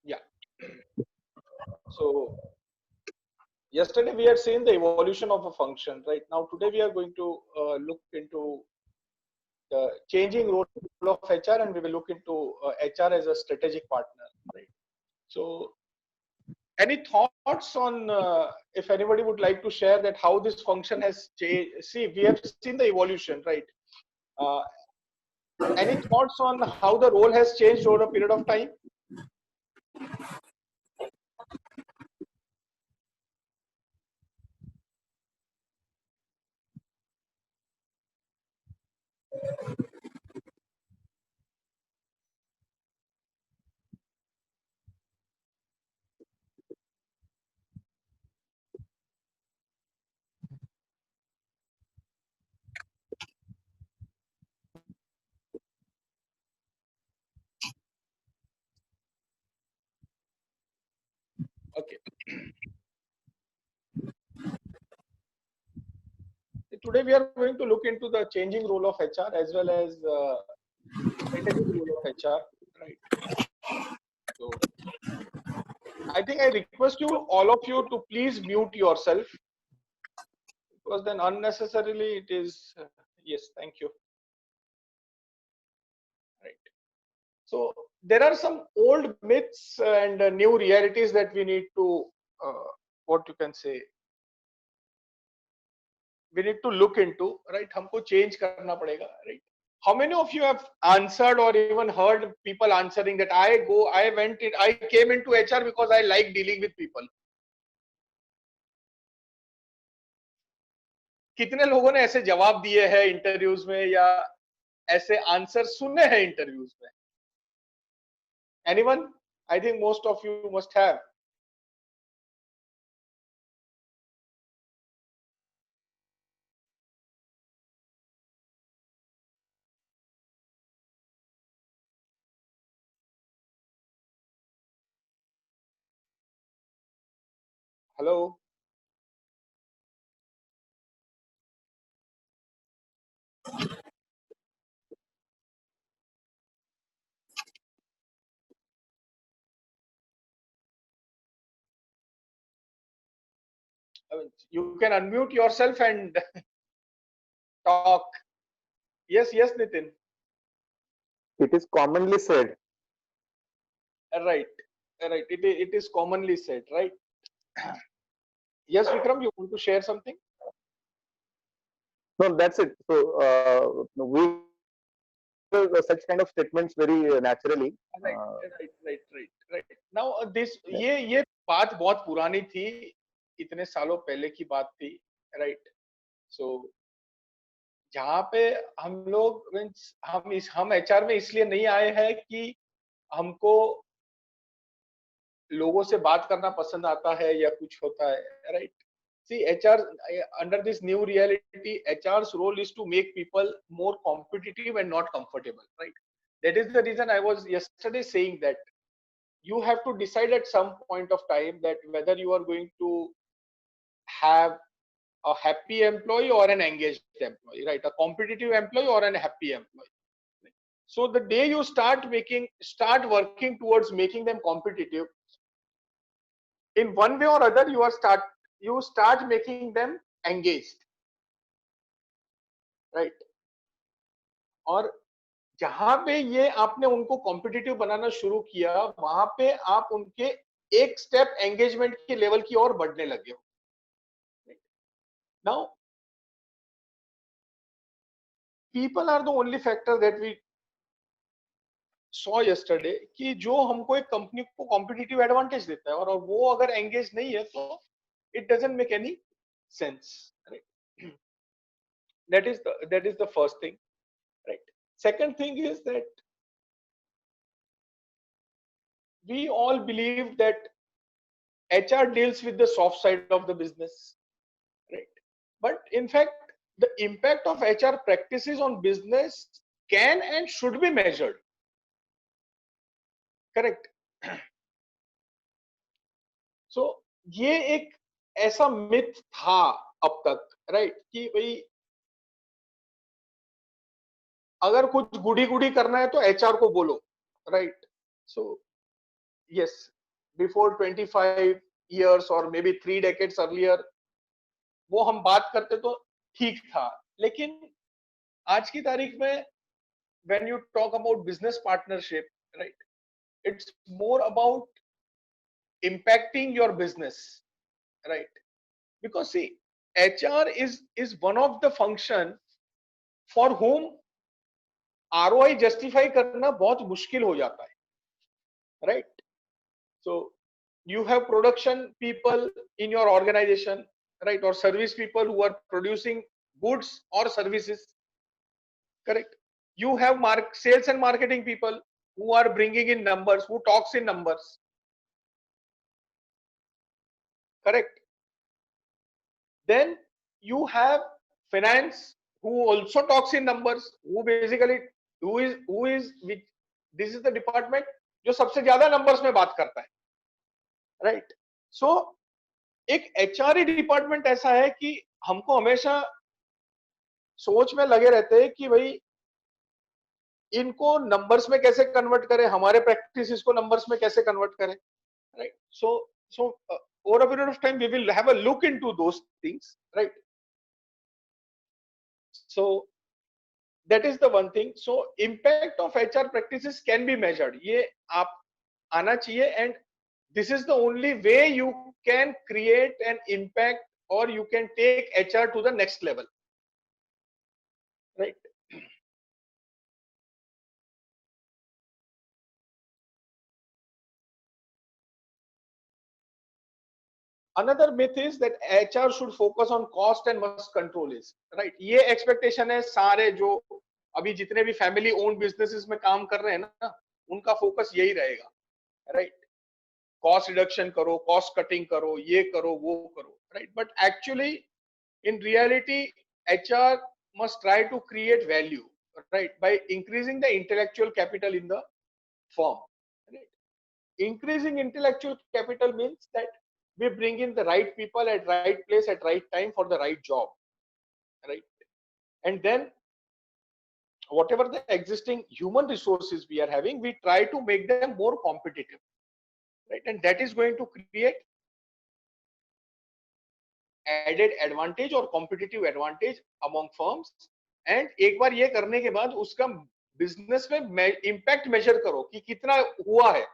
Yeah. So yesterday we had seen the evolution of a function, right? Now today we are going to look into the changing role of HR, and we will look into HR as a strategic partner, right? So any thoughts on if anybody would like to share that how this function has changed? See, we have seen the evolution, right? Uh, any thoughts on how the role has changed over a period of time? Okay. Today we are going to look into the changing role of HR as well as strategic role of HR, right? So I think I request you, all of you, to please mute yourself, because then unnecessarily it is. Yes, thank you. Right. So there are some old myths and new realities that we need to, what you can say, we need to look into, right? हमको change करना पड़ेगा, right? How many of you have answered or even heard people answering that I came into HR because I like dealing with people? कितने लोगों ने ऐसे जवाब दिए हैं इंटरव्यूज में, या ऐसे आंसर सुने हैं इंटरव्यूज में? Anyone? I think most of you must have. Hello? I mean, you can unmute yourself and talk. Yes, yes, Nitin. It is commonly said. Right, right. It is commonly said, right? Yes, Vikram, you want to share something? No, that's it. So we such kind of statements very naturally. Right, right. Now ये बात बहुत पुरानी थी, इतने सालों पहले की बात थी, right? So जहाँ पे हम लोग मीन्स हम एचआर में इसलिए नहीं आए हैं कि हमको लोगों से बात करना पसंद आता है या कुछ होता है, right? See, HR under this new reality, HR's role is to make people more competitive and not comfortable, right? That is the reason I was yesterday saying that you have to decide at some point of time that whether you are going to have a happy employee or an engaged employee, right? A competitive employee or an happy employee. So the day you start working towards making them competitive, in one way or other, you start making them engaged, right? और जहां पे ये आपने उनको competitive बनाना शुरू किया, वहां पे आप उनके एक स्टेप एंगेजमेंट के लेवल की ओर बढ़ने लगे हो. Now people are the only factor that we saw yesterday कि जो हमको एक कंपनी को कॉम्पिटिटिव एडवांटेज देता है, और वो अगर एंगेज नहीं है तो it doesn't make any sense, right? That is the first thing, right? Second thing is that we all believe that HR deals with the soft side of the business, right? But in fact, the impact of HR practices on business can and should be measured, correct? So ये एक ऐसा myth था अब तक, right, कि भाई अगर कुछ गुड़ी गुड़ी करना है तो एचआर को बोलो, right? So yes, before 25 years or maybe 3 decades earlier वो हम बात करते तो ठीक था, लेकिन आज की तारीख में when you talk about business partnership, right, it's more about impacting your business, right? Because see, HR is one of the function for whom ROI justify करना बहुत मुश्किल हो जाता है, right? So you have production people in your organization, right, or service people who are producing goods or services, correct? You have sales and marketing people who are bringing in numbers, who talks in numbers, correct? Then you have finance who also talks in numbers, who basically who is which, this is the department जो सबसे ज्यादा numbers में बात करता है, right? So एक HR department ऐसा है कि हमको हमेशा सोच में लगे रहते हैं कि भाई इनको नंबर्स में कैसे कन्वर्ट करें, हमारे प्रैक्टिसेस को नंबर्स में कैसे कन्वर्ट करें, right? So over a period of time we will have a look into those things, right? So that is the one thing. So impact of HR practices can be measured, ये आप आना चाहिए, and this is the only way you can create an impact or you can take HR to the next level, right? Another myth is that HR should focus on cost and must control is, right? ये expectation है सारे जो अभी जितने भी family own businesses में काम कर रहे हैं ना, उनका फोकस यही रहेगा, राइट? कॉस्ट रिडक्शन करो, कॉस्ट कटिंग करो, ये करो, वो करो, right? But actually in reality HR must try to create value, right, by increasing the intellectual capital in the firm, right? Increasing intellectual capital means that we bring in the right people at right place at right time for the right job, right? And then whatever the existing human resources we are having, we try to make them more competitive, right? And that is going to create added advantage or competitive advantage among firms. And एक बार ये करने के बाद उसका business में impact major करो कि कितना हुआ है,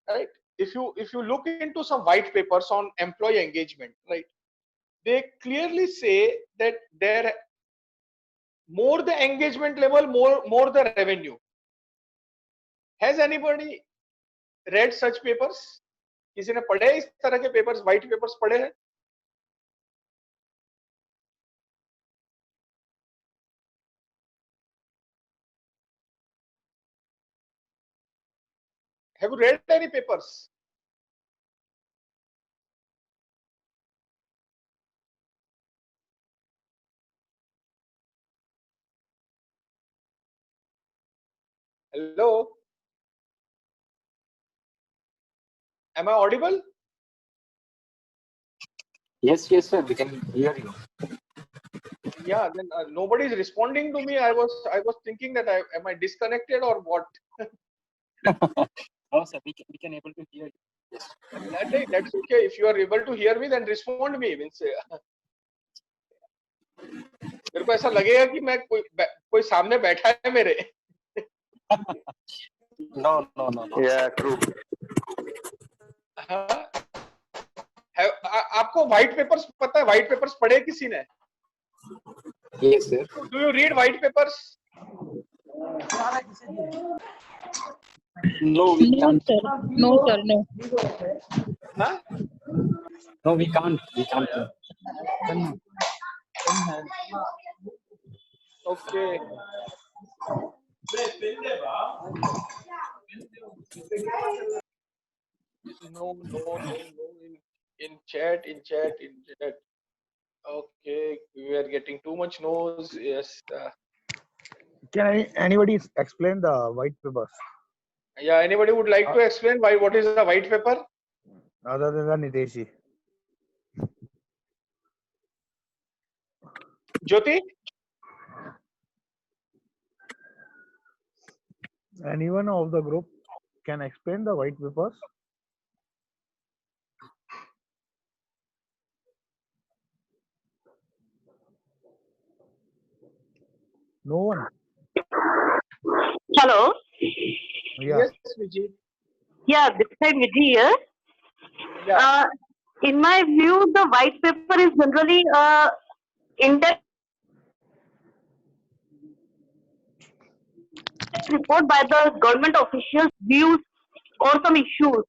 right? If you look into some white papers on employee engagement, right, they clearly say that there more the engagement level, more the revenue. Has anybody read such papers? किसी ने पढ़े इस तरह के पेपर्स, व्हाइट पेपर्स पढ़े हैं? Have you read any papers? Hello, am I audible? Yes, sir, we can hear you. Yeah, then nobody is responding to me. I was thinking that am I disconnected or what? No, sir, we can able to hear you. Yes. That's okay. If you are able to hear me, then respond me. Means मेरे को ऐसा लगेगा कि मैं कोई सामने बैठा है मेरे. No. Yeah, true. हाँ, आपको व्हाइट पेपर्स पता है? व्हाइट पेपर्स पढ़े किसी ने? Yes, sir. Do you read white papers? No, we can't. Sir. No, sir. No. Huh? No, we can't. We can't. Okay. No. In chat. Okay, we are getting too much noise. Yes. Can anybody explain the white papers Yeah. Anybody would like to explain what is the white paper? other than the Niteshi? Jyoti? Anyone of the group can explain the white papers? No one. Hello. Yeah. Yes, Vijay. Yeah, this time Vijay here. Yeah. In my view, the white paper is generally in-depth report by the government officials' views or some issues.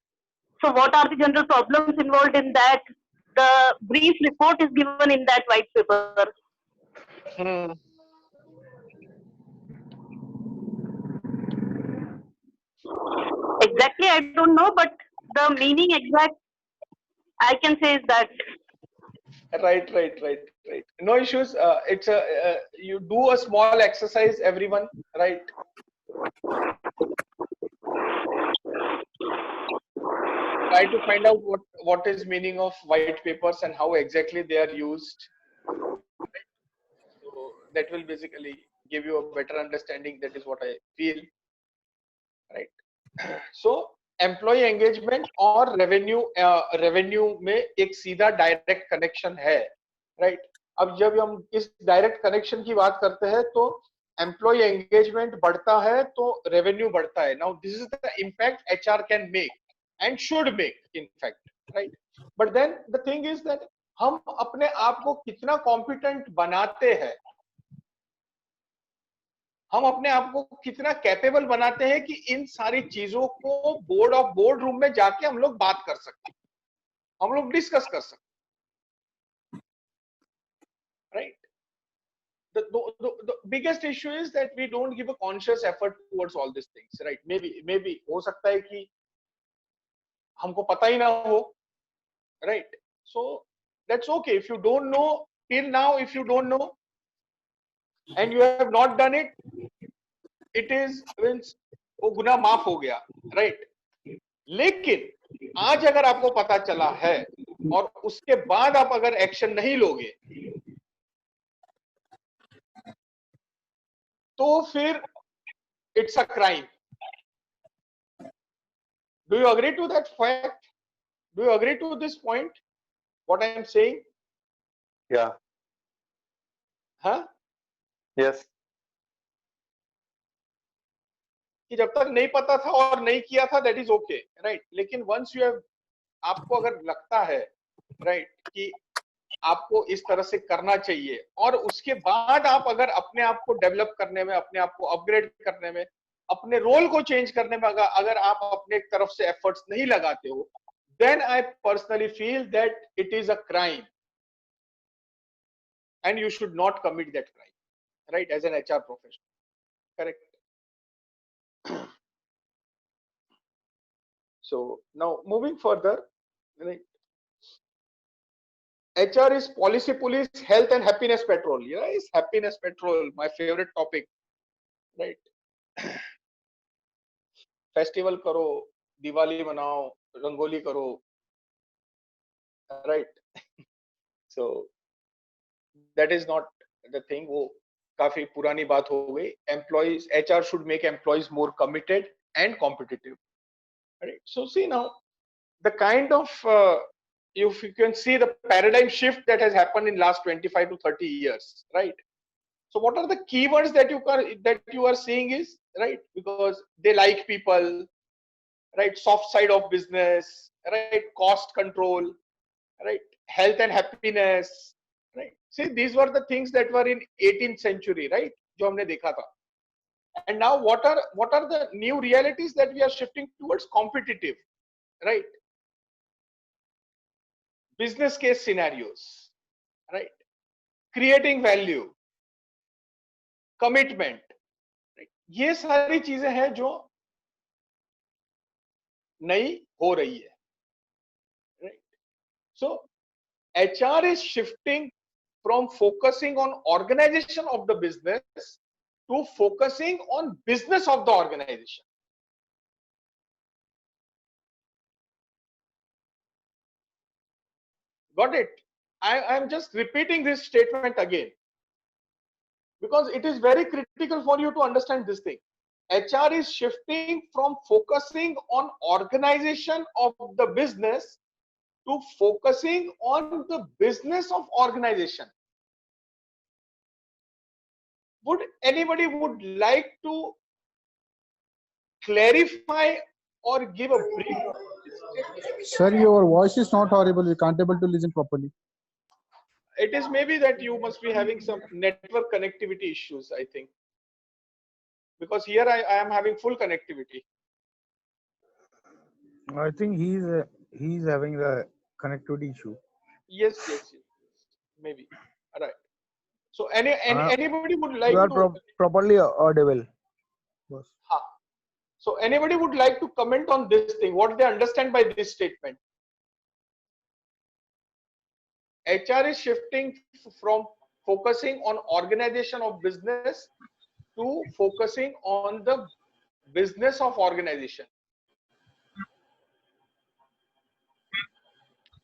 So, what are the general problems involved in that? The brief report is given in that white paper. Hmm. Exactly, I don't know, but the meaning exact I can say is that. Right. No issues. It's a you do a small exercise, everyone. Right. Try to find out what is meaning of white papers and how exactly they are used. So that will basically give you a better understanding. That is what I feel. Right. So employee engagement और revenue में एक सीधा direct connection है, right? अब जब हम इस direct connection की बात करते हैं तो एम्प्लॉय एंगेजमेंट बढ़ता है तो रेवेन्यू बढ़ता है. Now this is the impact HR can make and should make in fact, right? But then the thing is that हम अपने आप को कितना कॉम्पिटेंट बनाते हैं, हम अपने आप को कितना कैपेबल बनाते हैं कि इन सारी चीजों को बोर्ड रूम में जाके हम लोग बात कर सकते हैं, हम लोग डिस्कस कर सकते हैं, right? The biggest issue is that we don't give a conscious effort towards all these things, right? Maybe हो सकता है कि हमको पता ही ना हो, right? So that's okay. If you don't know till now, if you don't know and you have not done it, it is means वो गुनाह माफ हो गया, राइट? लेकिन आज अगर आपको पता चला है और उसके बाद आप अगर एक्शन नहीं लोगे तो फिर it's a crime. Do you agree to that fact? Do you agree to this point what I am saying? Yeah. हाँ, Yes. कि जब तक नहीं पता था और नहीं किया था दैट इज ओके, राइट? लेकिन वंस यू हैव, आपको अगर लगता है, राइट, कि आपको इस तरह से करना चाहिए और उसके बाद आप अगर अपने आप को डेवलप करने में, अपने आप को अपग्रेड करने में, अपने रोल को चेंज करने में अगर आप अपने तरफ से एफर्ट्स नहीं लगाते हो, then I personally feel that it is a crime and you should not commit that crime, right, as an HR professional. Correct. So now moving further, right, HR is policy police, health and happiness patrol. Yeah, is happiness patrol my favorite topic, right? Festival करो, दिवाली मनाओ, रंगोली करो, right? So that is not the thing. वो काफी पुरानी बात हो गई. Employees, HR should make employees more committed and competitive, right? So see now the kind of if you can see the paradigm shift that has happened in last 25 to 30 years, right? So what are the keywords that you are seeing is, right, because they like people, right, soft side of business, right, cost control, right, health and happiness, right? See, these were the things that were in 18th century, right, जो हमने देखा था. And now what are the new realities that we are shifting towards? Competitive, right, business case scenarios, right, creating value, commitment, right? ये सारी चीजें हैं जो नई हो रही है, right? So HR is shifting from focusing on organization of the business to focusing on business of the organization. Got it? I am just repeating this statement again because it is very critical for you to understand this thing. HR is shifting from focusing on organization of the business to focusing on the business of organization. Would anybody would like to clarify or give a brief? Sir, your voice is not audible. We can't able to listen properly. It is maybe that you must be having some network connectivity issues, I think. Because here I am having full connectivity. I think he's having the connectivity issue. Yes, maybe. All right. So anybody would like You are to properly audible. Boss. So anybody would like to comment on this thing? What they understand by this statement? HR is shifting from focusing on organization of business to focusing on the business of organization.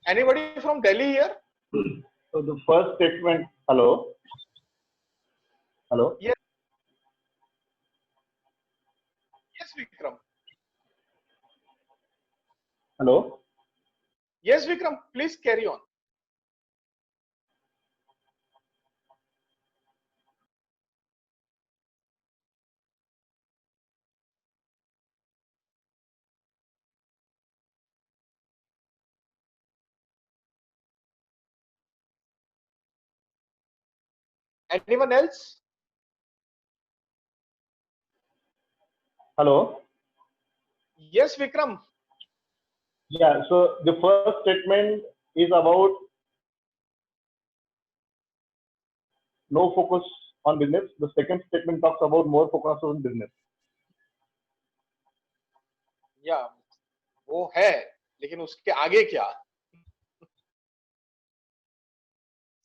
Anybody from Delhi here? So the first statement, hello? Yes. Yes, Vikram. Hello? Yes, Vikram, please carry on. Anyone else? Hello? Yes, Vikram. Yeah, so the first statement is about no focus on business. The second statement talks about more focus on business. Yeah, वो है, लेकिन उसके आगे क्या?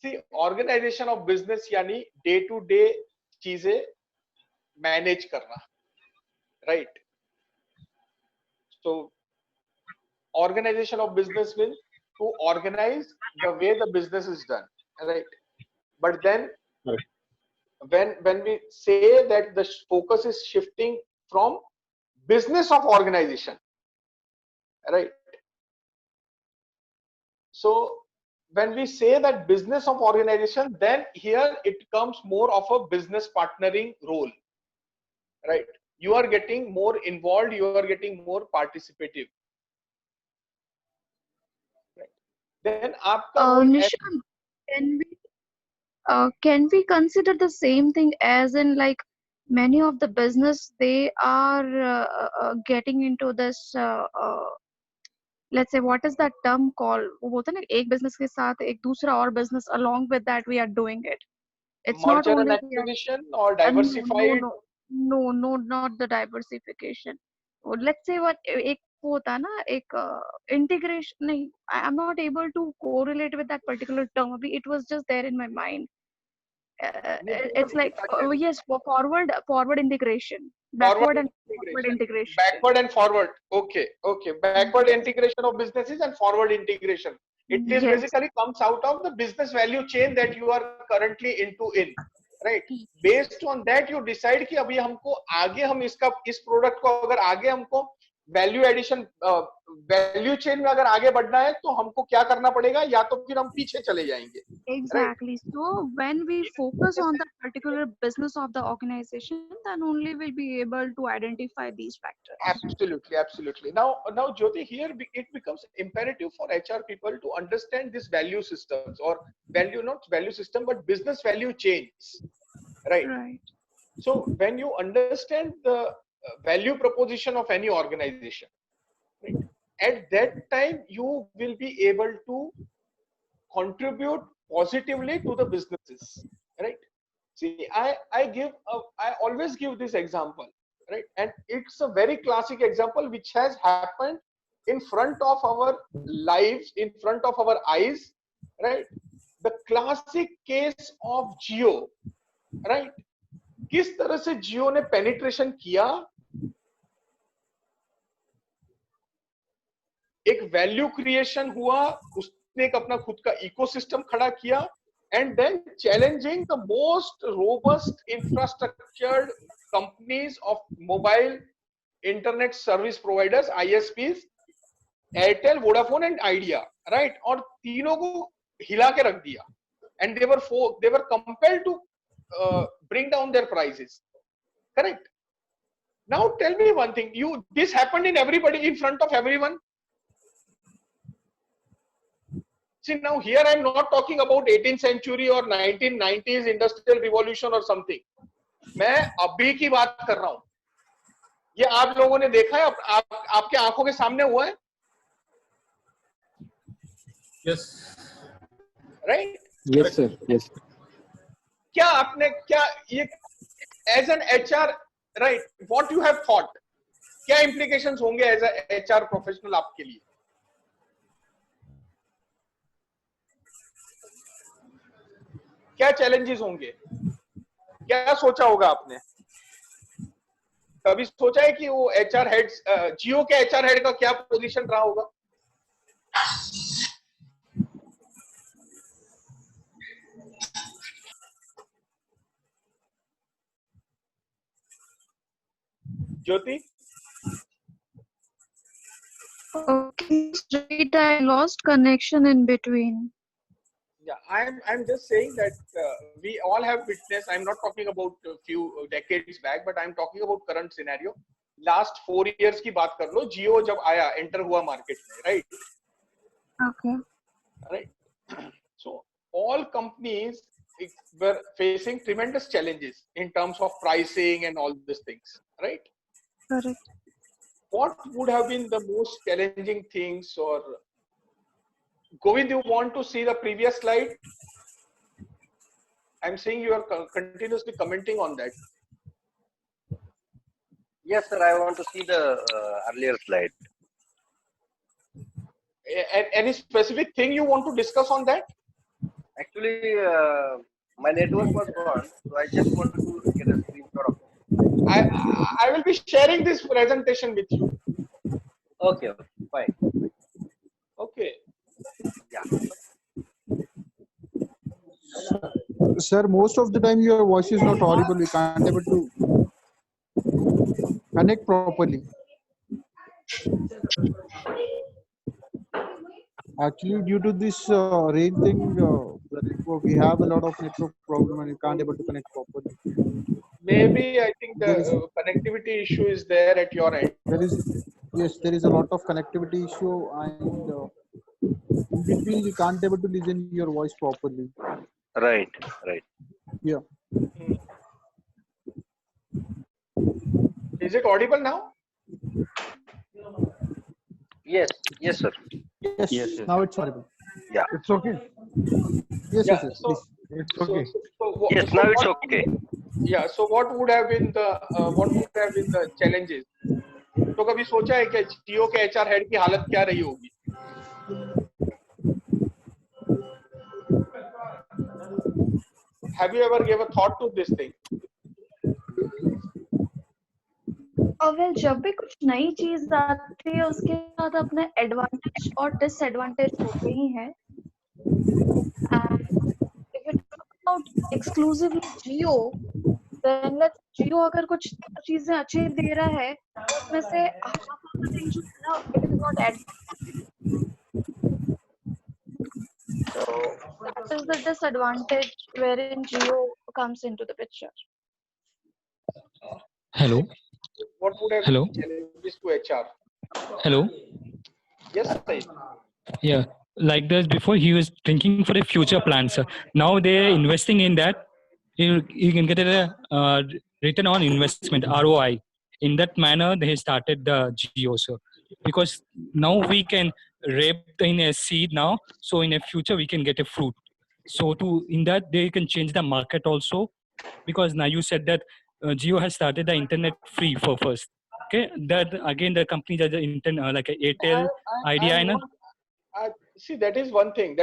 See, organization of business यानी day to day चीजें manage करना, right? So, organization of business means to organize the way the business is done, right? But then, Right. when we say that the focus is shifting from business of organization, right? So when we say that business of organization, then here it comes more of a business partnering role, right? You are getting more involved, you are getting more participative, right? Then आपका role Nishant, can we consider the same thing as in like many of the business they are getting into this let's say what is that term called वो बोलते हैं ना एक business के साथ एक दूसरा और business along with that we are doing it. It's not merger and only acquisition or no, diversified? not the diversification. Let's say what एक वो होता है ना एक integration नहीं I'm not able to correlate with that particular term अभी it was just there in my mind. It's like yes forward integration backward and forward integration. Backward and forward. Okay. Backward integration of businesses and forward integration. It is Yes. basically comes out of the business value chain that you are currently into in, right? Based on that you decide कि अभी हमको आगे हम इस product को अगर आगे हमको वैल्यू एडिशन वैल्यू चेन में अगर आगे बढ़ना है तो हमको क्या करना पड़ेगा, या तो फिर हम पीछे चले जाएंगे. Exactly. Right? So when we focus on that particular business of the organization, then only we'll be able to identify these factors. Absolutely. Now Jyoti, here it becomes imperative for HR people to understand this value systems, or not value system but business value chains, right? So when you understand the value proposition of any organization, right, at that time you will be able to contribute positively to the businesses, right? See, I always give this example, right? And it's a very classic example which has happened in front of our lives, in front of our eyes, right? The classic case of Jio, right? किस तरह से जियो ने penetration किया, एक value creation हुआ, उसने एक अपना खुद का इकोसिस्टम खड़ा किया, and then challenging the most robust infrastructured companies of mobile internet service providers, ISPs, Airtel, Vodafone and Idea, right? और तीनों को हिला के रख दिया, and they were compelled to bring down their prices. Correct. Now tell me one thing: this happened in front of everyone. See, now here I am not talking about 18th century or 1990s industrial revolution or something. मैं अभी की बात कर रहा हूं. ये आप लोगों ने देखा है, आपके आंखों के सामने हुआ है. Yes. Right? Yes, sir. Yes. क्या ये as an HR, right? What you have thought? क्या implications होंगे as a HR professional आपके लिए? क्या challenges होंगे? क्या सोचा होगा आपने? कभी सोचा है कि वो HR heads, जियो के HR head का क्या position रहा होगा? Jyoti? Okay, straight. I lost connection in between. Yeah, I'm just saying that we all have witnessed. I'm not talking about a few decades back, but I'm talking about current scenario. Last 4 years की बात कर लो. Jio जब आया, enter हुआ market में, right? Okay. Right. So all companies were facing tremendous challenges in terms of pricing and all these things, right? Correct. What would have been the most challenging things? Or Govind, you want to see the previous slide? I'm seeing you are continuously commenting on that. Yes, sir. I want to see the earlier slide. Any specific thing you want to discuss on that? Actually, my network was gone, so I just want to get a screenshot of it. I will be sharing this presentation with you. Okay, fine. Okay. Yeah. Sir, most of the time your voice is not audible. We can't able to connect properly. Actually, due to this rain thing, we have a lot of network problem and we can't able to connect properly. Maybe I think the connectivity issue is there at your end. There is a lot of connectivity issue, and in between we can't able to listen your voice properly. Right. Yeah. Is it audible now? Yes, sir. Yes. Now it's audible. Yeah. It's okay. Yes. Yeah, Yes. so- Please. It's okay. Yes, now it's okay. Yeah. So what would have been the challenges? तो कभी सोचा है कि जियो के HR head की हालत क्या रही होगी? Have you ever gave a thought to this thing? well, जब भी कुछ नई चीज आती है उसके साथ अपने एडवांटेज और डिसएडवांटेज होते ही हैं. And if we talk about exclusively Jio, then Jio अगर कुछ चीजें अच्छी दे रहा है, उसमें से half of the things जो है ना, it is not advantage. So that is the disadvantage wherein Jio comes into the picture. Hello. What would have Hello. been challenges to HR? Hello. Yes, Sai. Yeah. Like this before, he was thinking for a future plan, sir. Now they're investing in that. You can get a return on investment (ROI). In that manner, they started the Jio, sir. Because now we can rape in a seed now, so in a future we can get a fruit. So in that they can change the market also, because now you said that Jio has started the internet free for first. Okay, that again the companies are the internet like Airtel, Idea, and See, that is one thing,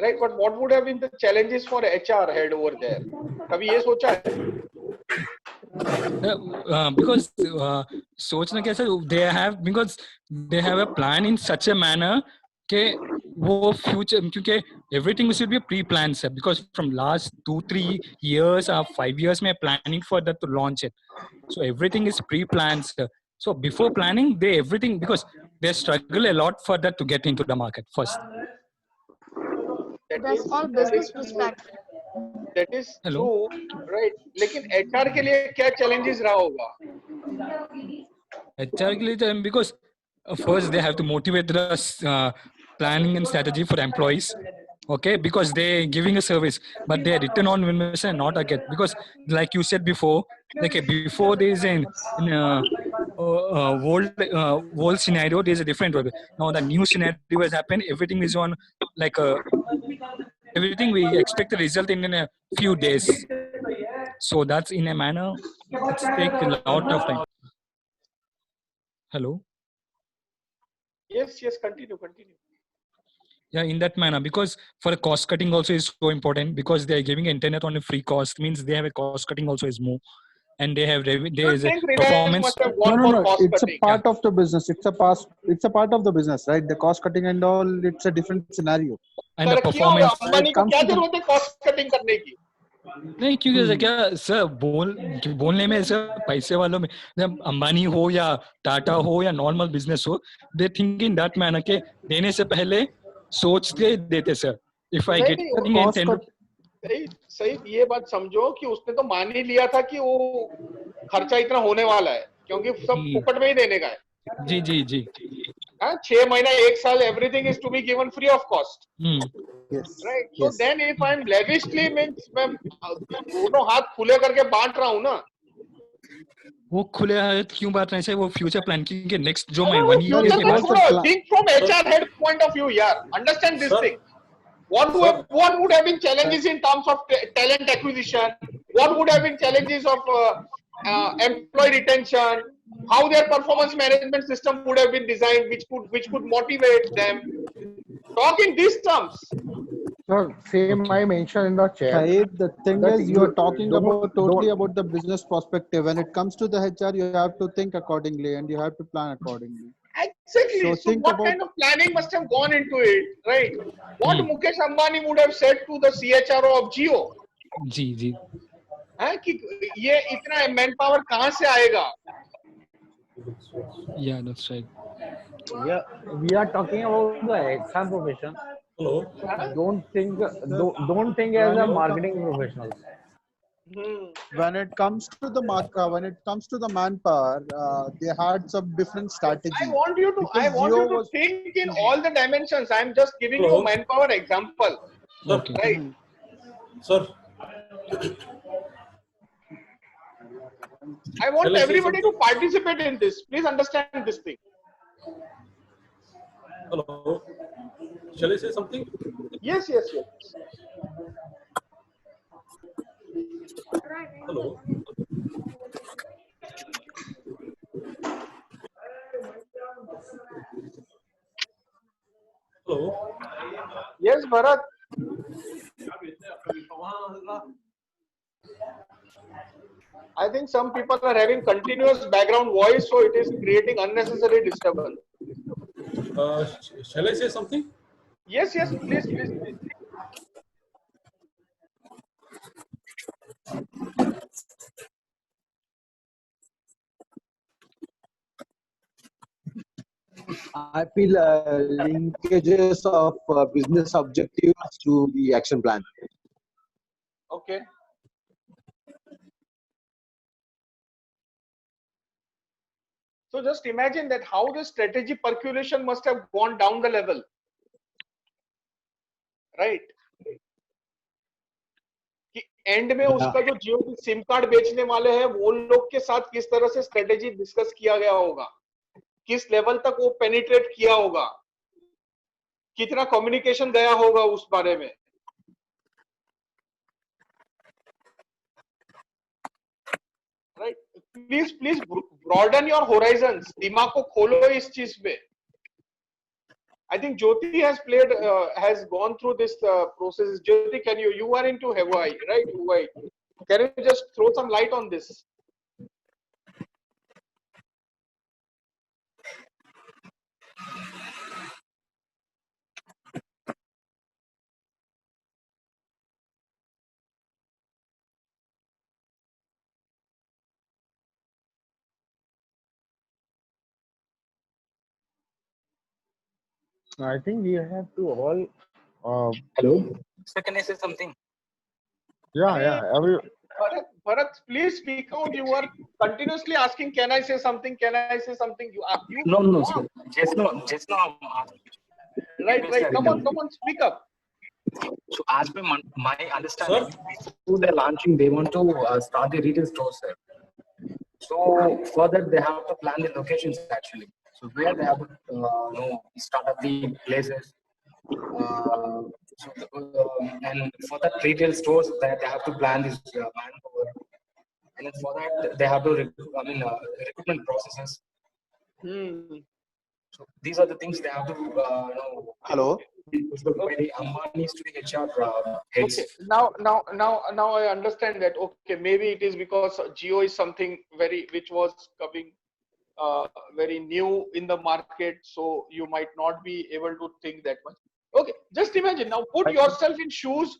right? But what would have been the challenges for HR head over there? कभी ये सोचा है? because सोचना कैसा they have a plan in such a manner कि वो future, क्योंकि everything should be pre plan sir, because from last 2-3 years or 5 years में planning for that to launch it. So everything is pre planned sir. So before planning they everything, because they struggle a lot for that to get into the market first. That's all business perspective. That is Hello. true, right? लेकिन HR के लिए क्या challenges रहा होगा? HR के लिए because first they have to motivate the planning and strategy for employees. Okay, because they're giving a service, but their return on investment not again, because like you said before, like before there is an in world scenario, there's a different way. Now the new scenario has happened, everything is on like everything we expect the result in a few days. So that's in a manner it's take a lot of time. Hello. Yes, continue. Yeah, in that manner, because for cost cutting also is so important, because they are giving internet on a free cost, means they have a cost cutting also is more, and they have there is a think Reliance performance. must have gone for cost It's a cutting. part of the business. It's a part of the business, right? The cost cutting and all. It's a different scenario. And the तरक्की होगा, performance. Ambani को comes क्या to the- जरूरत है cost cutting करने की? नहीं, क्योंकि क्या सर बोलने में सर पैसे वालों में, जब अंबानी हो या टाटा हो या नॉर्मल बिजनेस हो, they think in that manner के देने से पहले सोच के देते सर. इफ आई गेट सही ये बात समझो कि उसने तो मान ही लिया था कि वो खर्चा इतना होने वाला है, क्योंकि सब फुकट में ही देने का है. जी 6 महीना 1 साल everything is to be given free of cost, right? So then if I am lavishly means मैं दोनों हाथ खुले करके बांट रहा हूँ ना. वो खुले हाथ क्यों बांट रहे हैं, वो फ्यूचर प्लान के नेक्स्ट जो मैं 1 year के बाद think from HR head point of view, यार, understand this thing. What would have been challenges in terms of talent acquisition? What would have been challenges of employee retention? How their performance management system would have been designed, which could motivate them? Talk in these terms. Sir, same I mentioned in the chat. Right, the thing that is, you're talking don't- about totally don't- about the business perspective. When it comes to the HR, you have to think accordingly and you have to plan accordingly. Exactly. So So think what about- kind of planning must have gone into it, right? What Mukesh Ambani would have said to the CHRO of Jio? जी है कि ये इतना man power कहाँ से आएगा? Yeah, that's right. Yeah, we are talking about the HR profession. Hello. Don't think as a marketing professional. When it comes to the manpower, they had some different strategy. I want you to Jio was- think in all the dimensions. I'm just giving you Hello. manpower example, Okay. right? Sir. I want Shall I say everybody to participate in this. Please understand this thing. Hello. Shall I say something? Yes. Hello. Hello. Yes, Bharat. I think some people are having continuous background voice, so it is creating unnecessary disturbance. Shall I say something? Yes, please. I feel linkages of business objectives to the action plan. Okay. So just imagine that how the strategy percolation must have gone down the level, right? कि and में उसका जो जियो की SIM card बेचने वाले हैं वो लोग के साथ किस तरह से स्ट्रेटेजी डिस्कस किया गया होगा, किस लेवल तक वो पेनिट्रेट किया होगा, कितना कम्युनिकेशन गया होगा उस बारे में. Right? Please broaden your horizons. दिमाग को खोलो इस चीज पे. I think Jyoti has gone through this process. Jyoti, you are into Hawaii, right? Hawaii. Can you just throw some light on this? I think we have to all. Hello. Sir, can I say something? Yeah. Bharat, please speak out. You are continuously asking, "Can I say something? Can I say something?" You No, sir. Just now. Right. Come on, speak up. So as per my understanding, before they're launching, they want to start the retail store, sir. So for that, they have to plan the locations actually. So where they have to start up the places. And for that retail stores, they have to plan this manpower. And then for that, they have to recruitment processes. So these are the things they have to Hello. by the Ambani's to the HR heads. Okay. Now I understand that. Okay, maybe it is because Jio is something which was coming very new in the market, so you might not be able to think that much. Okay, just imagine now. Put yourself in shoes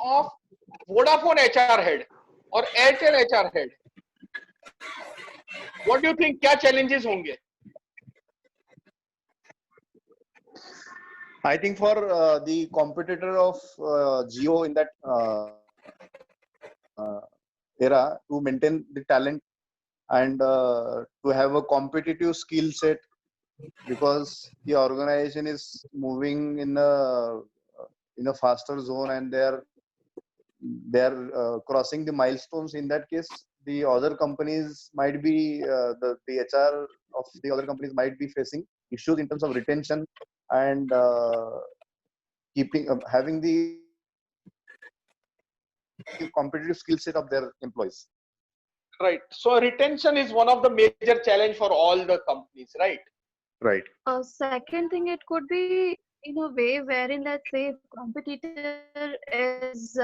of Vodafone HR head or Airtel HR head. What do you think? क्या challenges होंगे? I think for the competitor of Jio in that era to maintain the talent and to have a competitive skill set, because the organization is moving in a faster zone and they are crossing the milestones. In that case, the other companies might be the HR of the other companies might be facing issues in terms of retention and having the competitive skill set of their employees. Right. So retention is one of the major challenge for all the companies, right? Right. Second thing, it could be in a way wherein, let's say, if competitor is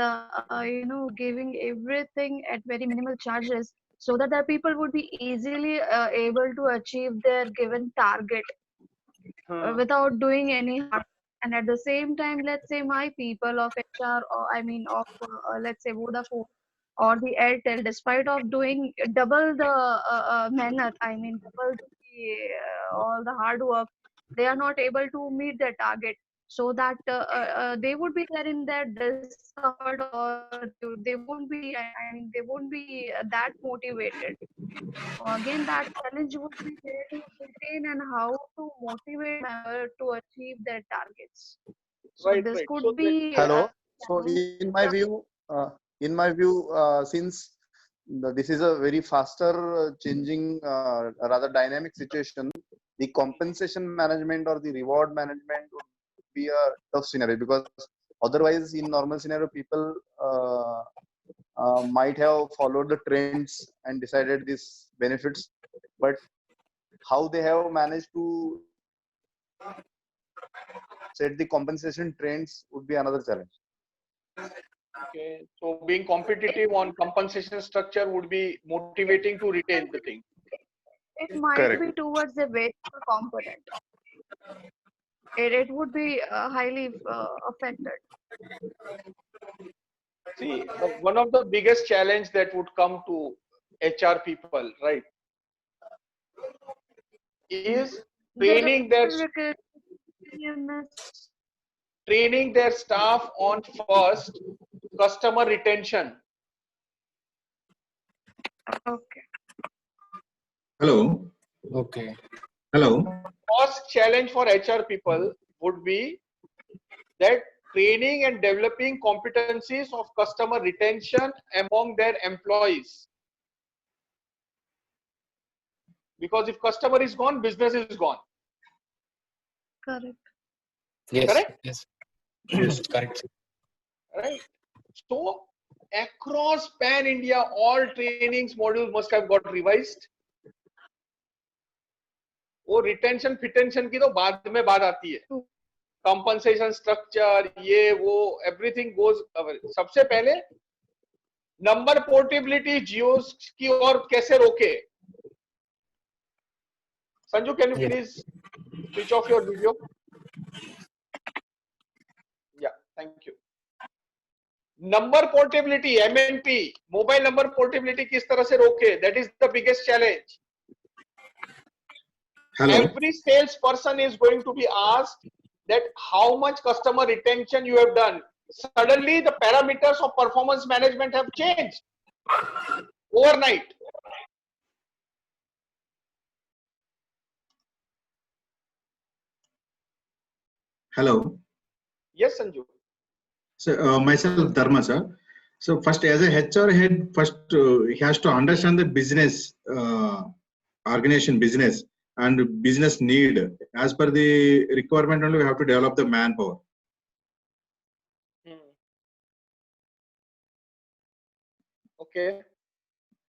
giving everything at very minimal charges, so that the people would be easily able to achieve their given target without doing any harm. And at the same time, let's say my people of HR, or let's say Vodafone or the Airtel, despite of doing double the mehnat, double all the hard work, they are not able to meet their target. So that they would be there in their discomfort, or they won't be. They won't be that motivated. So again, that challenge would be there to retain and how to motivate member to achieve their targets. So Right. this could So be Hello. So in my view, since this is a very faster changing, rather dynamic situation, the compensation management or the reward management would be a tough scenario, because otherwise in normal scenario people might have followed the trends and decided these benefits, but how they have managed to set the compensation trends would be another challenge. Okay, so being competitive on compensation structure would be motivating to retain the thing. It might Correct. be towards the variable component. It would be highly affected. See, one of the biggest challenge that would come to HR people, right, is training their staff on first customer retention. Okay. Hello. Okay. Hello. First challenge for HR people would be that training and developing competencies of customer retention among their employees. Because if customer is gone, business is gone. Correct. Yes. Correct? Yes. Yes. Correct. Right. So across pan India, all trainings modules must have got revised. वो retention फिटेंशन की तो बाद में बात आती है. Compensation structure, ये वो everything goes. सबसे पहले number portability Jios की और कैसे रोके? Sanju, can you please switch off your video? Yeah, thank you. Number portability, MNP, mobile number portability किस तरह से रोके? That is the biggest challenge. Hello. Every salesperson is going to be asked that how much customer retention you have done. Suddenly the parameters of performance management have changed overnight. Hello. Yes, Sanju. So myself Dharma sir. So first, as a HR head, first he has to understand the business organization, business and business need. As per the requirement, only we have to develop the manpower. Okay.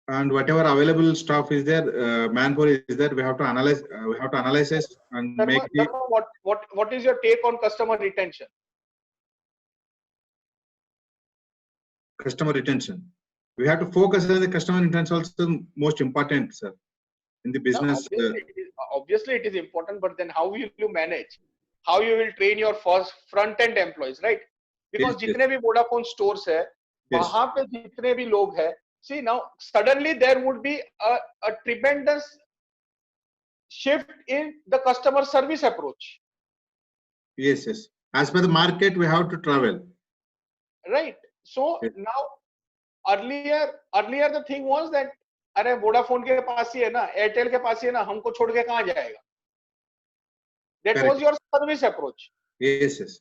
And whatever available staff is there, manpower is there. We have to analyze. We have to analyze it and make the Dharma, what is your take on customer retention? customer retention. We have to focus on the customer retention. Also, most important, sir, in the business. Now, obviously it is important, but then how will you manage? How you will train your first front end employees, right? Because Yes, जितने भी Vodafone stores है, वहाँ पे जितने भी लोग हैं, see now suddenly there would be a tremendous shift in the customer service approach. Yes, yes. As per the market, we have to travel. Right. So now earlier the thing was that अरे Vodafone के पास ही है ना, Airtel के पास ही है ना, हमको छोड़ के कहाँ जाएगा? That was your service approach. Yes, yes.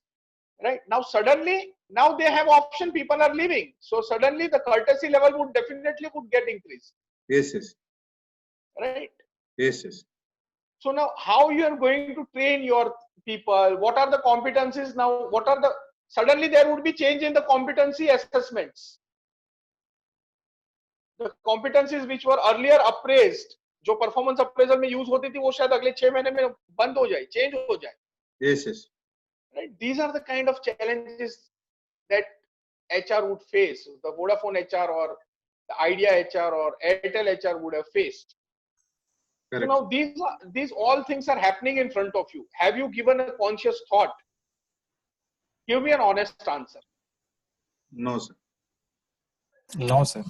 Right. Now suddenly, now they have option, people are leaving. So suddenly the courtesy level would definitely get increased. Yes, yes. Right. Yes, yes. So now how you are going to train your people? What are the competencies now? What are the, suddenly there would be change in the competency assessments. The competencies which were earlier appraised, जो performance appraisal में use होती थी, वो शायद अगले 6 महीने में बंद हो जाए, change हो जाए. Yes, yes. Right. These are the kind of challenges that HR would face. The Vodafone HR or the Idea HR or Airtel HR would have faced. Correct. So now these all things are happening in front of you. Have you given a conscious thought? Give me an honest answer. No, sir. No, sir.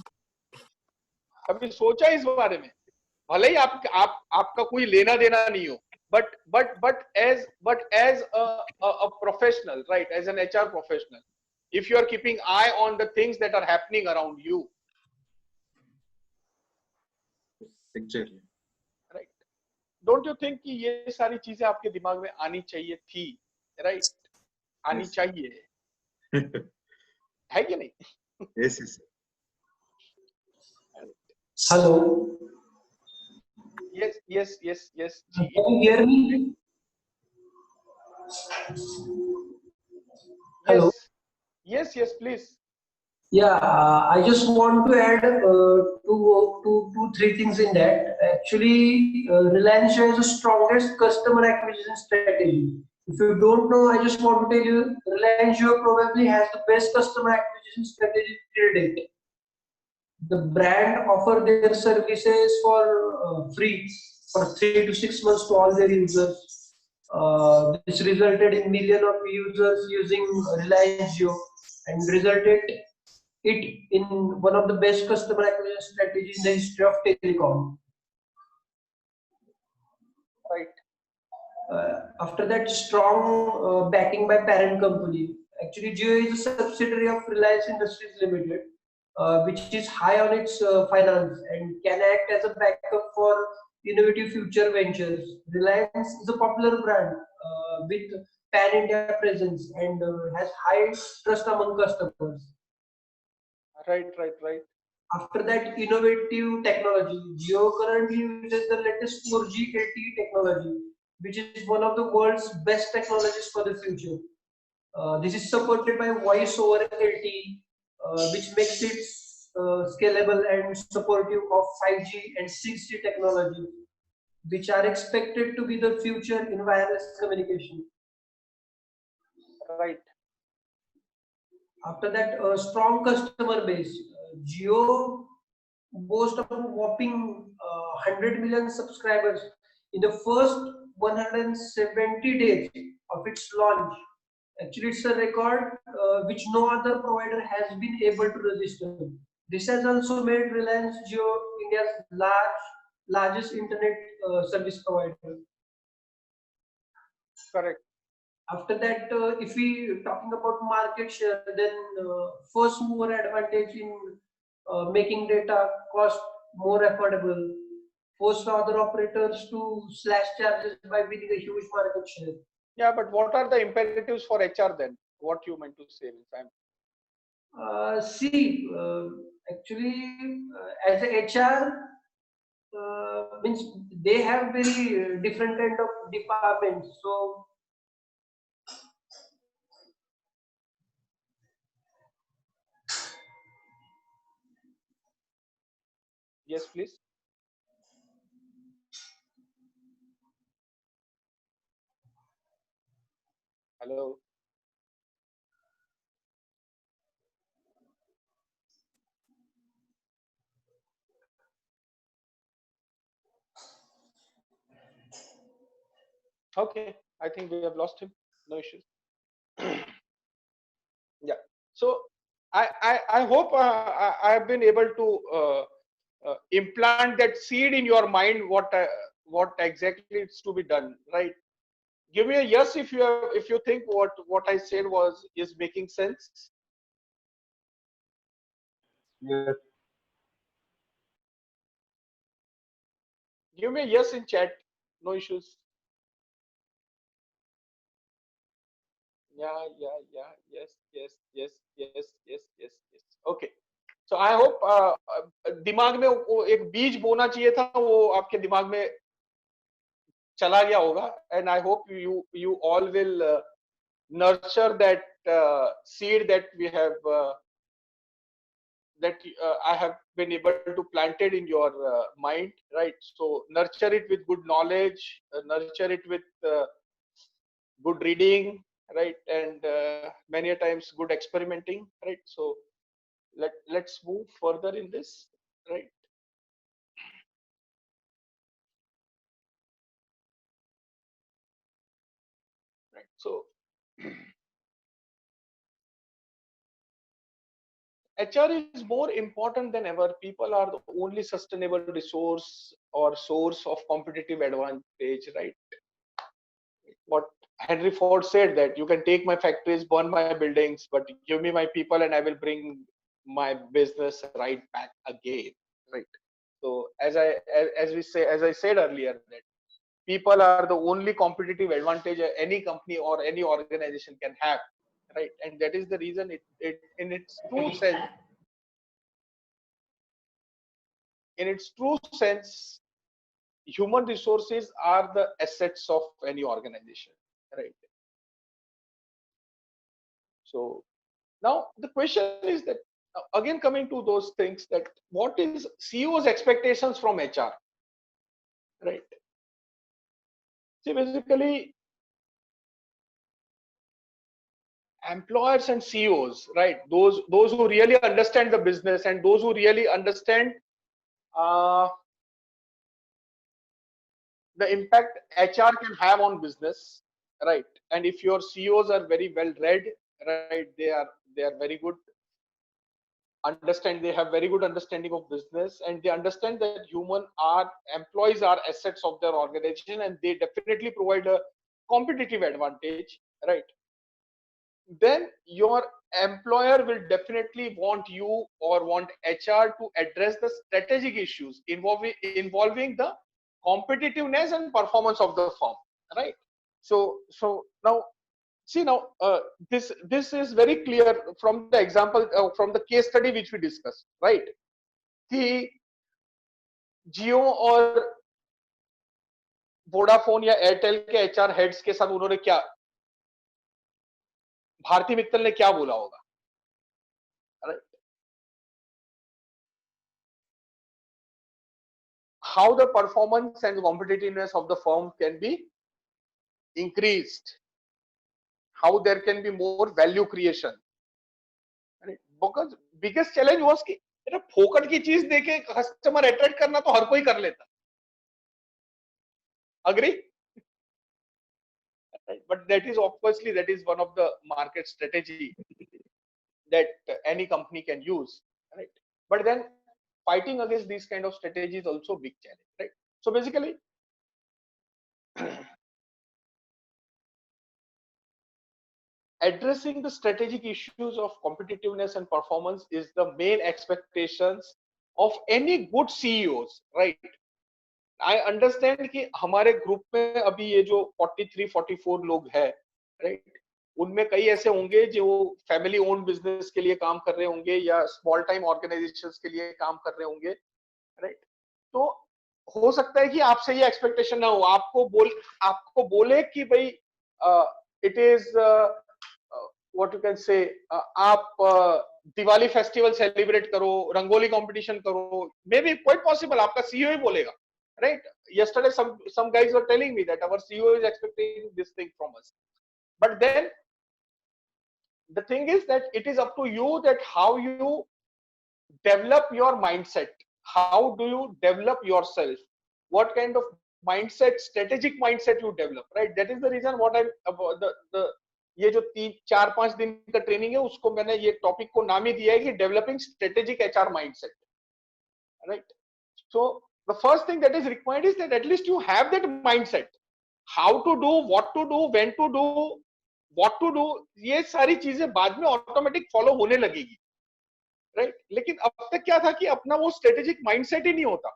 कभी सोचा इस बारे में? भले ही आपका कोई लेना देना नहीं हो, but as a professional, right? As an HR professional, if you are keeping eye on the things that are happening around you, Exactly. right? Don't you think कि ये सारी चीजें आपके दिमाग में आनी चाहिए थी, right? आनी चाहिए, है कि नहीं? Yes, yes. Hello. Yes. Can you hear me? Hello. Yes, please. Yeah, I just want to add two, three things in that. Actually, Reliance has the strongest customer acquisition strategy. If you don't know, I just want to tell you, Reliance Jio probably has the best customer acquisition strategy till date. The brand offer their services for free for 3 to 6 months to all their users. This resulted in millions of users using Reliance Jio and resulted it in one of the best customer acquisition strategies in the history of telecom. Right. After that, strong backing by parent company. Actually, Jio is a subsidiary of Reliance Industries Limited, which is high on its finance and can act as a backup for innovative future ventures. Reliance is a popular brand with pan-India presence and has high trust among customers. Right. After that, innovative technology. Jio currently uses the latest 4G LTE technology, which is one of the world's best technologies for the future. This is supported by voice over LTE, which makes it scalable and supportive of 5G and 6G technology, which are expected to be the future in wireless communication. Right. After that, a strong customer base. Jio boasts of a whopping 100 million subscribers in the first 170 days of its launch. Actually, it's a record which no other provider has been able to register. This has also made Reliance Jio India's largest internet service provider. Correct. After that, if we talking about market share, then first mover advantage in making data cost more affordable, force other operators to slash charges by winning a huge market share. Yeah, but what are the imperatives for HR then? What you meant to say? See, actually, as a HR, means they have very different kind of departments. So Yes, please. Hello. Okay, I think we have lost him. No issues. Yeah. So I hope I have been able to implant that seed in your mind. What exactly is to be done, right? Give me a yes if you think what I said is making sense. Yes. Give me a yes in chat. No issues. Yeah. Yes. Okay. So I hope दिमाग में वो एक बीज बोना चाहिए था, वो आपके दिमाग में चला गया होगा, and I hope you all will nurture that seed that we have I have been able to plant it in your mind, right? So nurture it with good knowledge, nurture it with good reading, right? And many a times good experimenting, right? So let's move further in this, right? Right. So HR is more important than ever. People are the only sustainable resource or source of competitive advantage, right? What Henry Ford said, that you can take my factories, burn my buildings, but give me my people and I will bring my business right back again, right? So as I said earlier, that people are the only competitive advantage any company or any organization can have, right? And that is the reason it in its true sense, human resources are the assets of any organization, right? So now the question is that, again coming to those things, that what is CEO's expectations from HR, right? See, basically employers and CEOs, right? Those who really understand the business and those who really understand the impact HR can have on business, right? And if your CEOs are very well read, right, they are very good, they have very good understanding of business, and they understand that employees are assets of their organization, and they definitely provide a competitive advantage, right? Then your employer will definitely want you or want HR to address the strategic issues involving the competitiveness and performance of the firm, right? So now see, now this is very clear from the example, from the case study which we discussed, right? कि जियो और Vodafone या Airtel के HR heads के साथ उन्होंने क्या, भारती मित्तल ने क्या बोला होगा, right? How the performance and competitiveness of the firm can be increased, how there can be more value creation, right? Because biggest challenge was कि फोकट की चीज देके कस्टमर अट्रैक्ट करना तो हर कोई कर लेता, agree? Right? But that is obviously one of the market strategy that any company can use, right? But then fighting against these kind of strategies also big challenge, right? So basically addressing the strategic issues of competitiveness and performance is the main expectations of any good CEOs, right? I understand कि हमारे group में अभी ये जो 43-44 लोग हैं, right, उनमें कई ऐसे होंगे जो फैमिली ओन बिजनेस के लिए काम कर रहे होंगे या स्मॉल टाइम ऑर्गेनाइजेशंस के लिए काम कर रहे होंगे, राइट। तो हो सकता है कि आपसे ये एक्सपेक्टेशन ना हो, आपको बोले कि भाई it is what you can say, आप दिवाली फेस्टिवल सेलिब्रेट करो, रंगोली कंपटीशन करो, मे बी क्वाइट पॉसिबल आपका सीईओ ही बोलेगा, right? Yesterday some guys were telling me that our CEO is expecting this thing from us, but then the thing is that it is up to you that how you develop your mindset, how do you develop yourself, what kind of mindset, strategic mindset you develop, right? That is the reason what I'm about the ये जो 3-4-5 दिन का training है उसको मैंने ये topic को नाम ही दिया है कि developing strategic HR mindset, right? So the first thing that is required is that at least you have that mindset, how to do, what to do, when to do, what to do, ये सारी चीजें बाद में automatic follow होने लगेगी, right? लेकिन अब तक क्या था कि अपना वो स्ट्रेटेजिक माइंडसेट ही नहीं होता,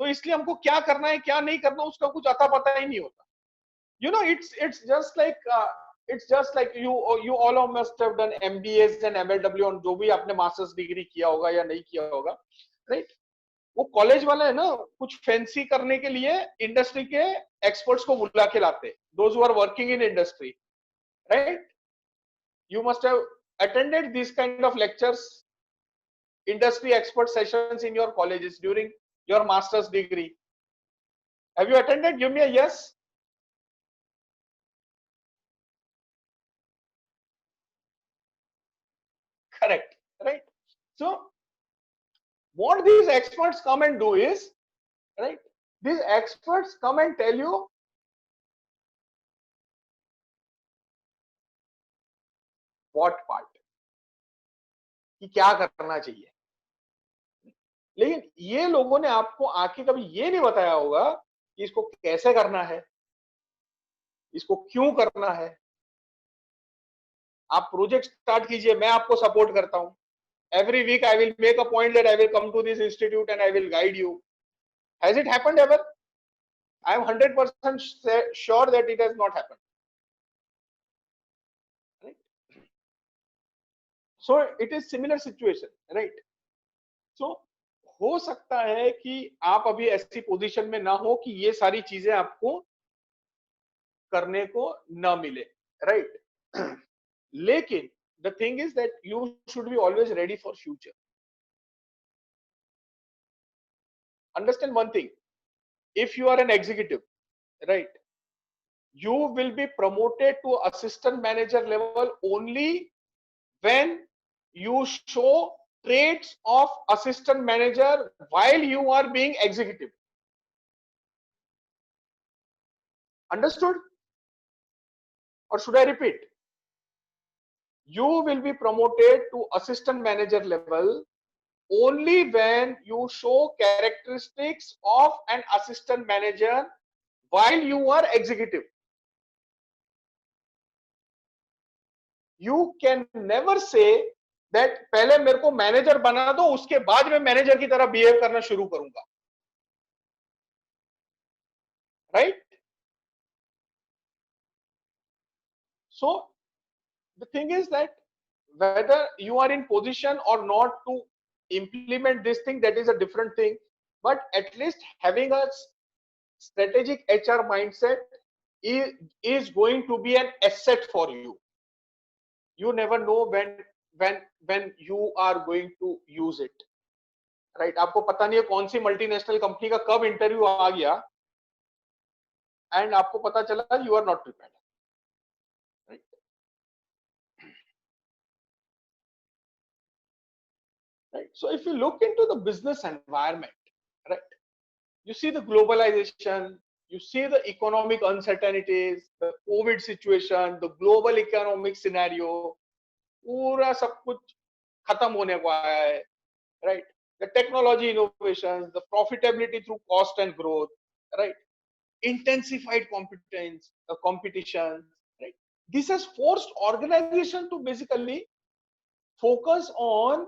तो इसलिए हमको क्या करना है क्या नहीं करना उसका कुछ आता पता ही नहीं होता. You know, it's just like you all must have done MBAs and MLW और जो भी आपने मास्टर्स डिग्री किया होगा या नहीं किया होगा, राइट? वो कॉलेज वाले है ना, कुछ फैंसी करने के लिए इंडस्ट्री के एक्सपर्ट्स को बुला के लाते, those who are working in industry, right? You must have attended this kind of lectures, industry expert sessions in your colleges during your master's degree. Have you attended? Give me a yes. Correct, right? So what these experts come and do is, right, these experts come and tell you what part कि क्या करना चाहिए, लेकिन ये लोगों ने आपको आके कभी ये नहीं बताया होगा कि इसको कैसे करना है, इसको क्यों करना है. आप प्रोजेक्ट स्टार्ट कीजिए, मैं आपको सपोर्ट करता हूं. Every week I will make a point that I will come to this institute and I will guide you. Has it happened ever? I am 100% sure that it has not happened. Right? So it is similar situation, right? So हो सकता है कि आप अभी ऐसी position में ना हो कि ये सारी चीजें आपको करने को ना मिले, right? लेकिन the thing is that you should be always ready for future. Understand one thing, if you are an executive, right, you will be promoted to assistant manager level only when you show traits of assistant manager while you are being executive. Understood? Or should I repeat? You will be promoted to assistant manager level only when you show characteristics of an assistant manager while you are executive. You can never say that पहले मेरे को manager बना दो उसके बाद मैं manager की तरह बिहेव करना शुरू करूंगा, right? So the thing is that whether you are in position or not to implement this thing, that is a different thing, but at least having a strategic HR mindset is going to be an asset for you. You never know when you are going to use it, right? आपको पता नहीं है कौन सी multinational company का कब interview आ गया and आपको पता चला you are not prepared. Right? So if you look into the business environment, right, you see the globalization, you see the economic uncertainties, the COVID situation, the global economic scenario, पूरा सब कुछ खत्म होने को आया है, right? The technology innovations, the profitability through cost and growth, right? Intensified competition, right? this has forced organization to basically focus on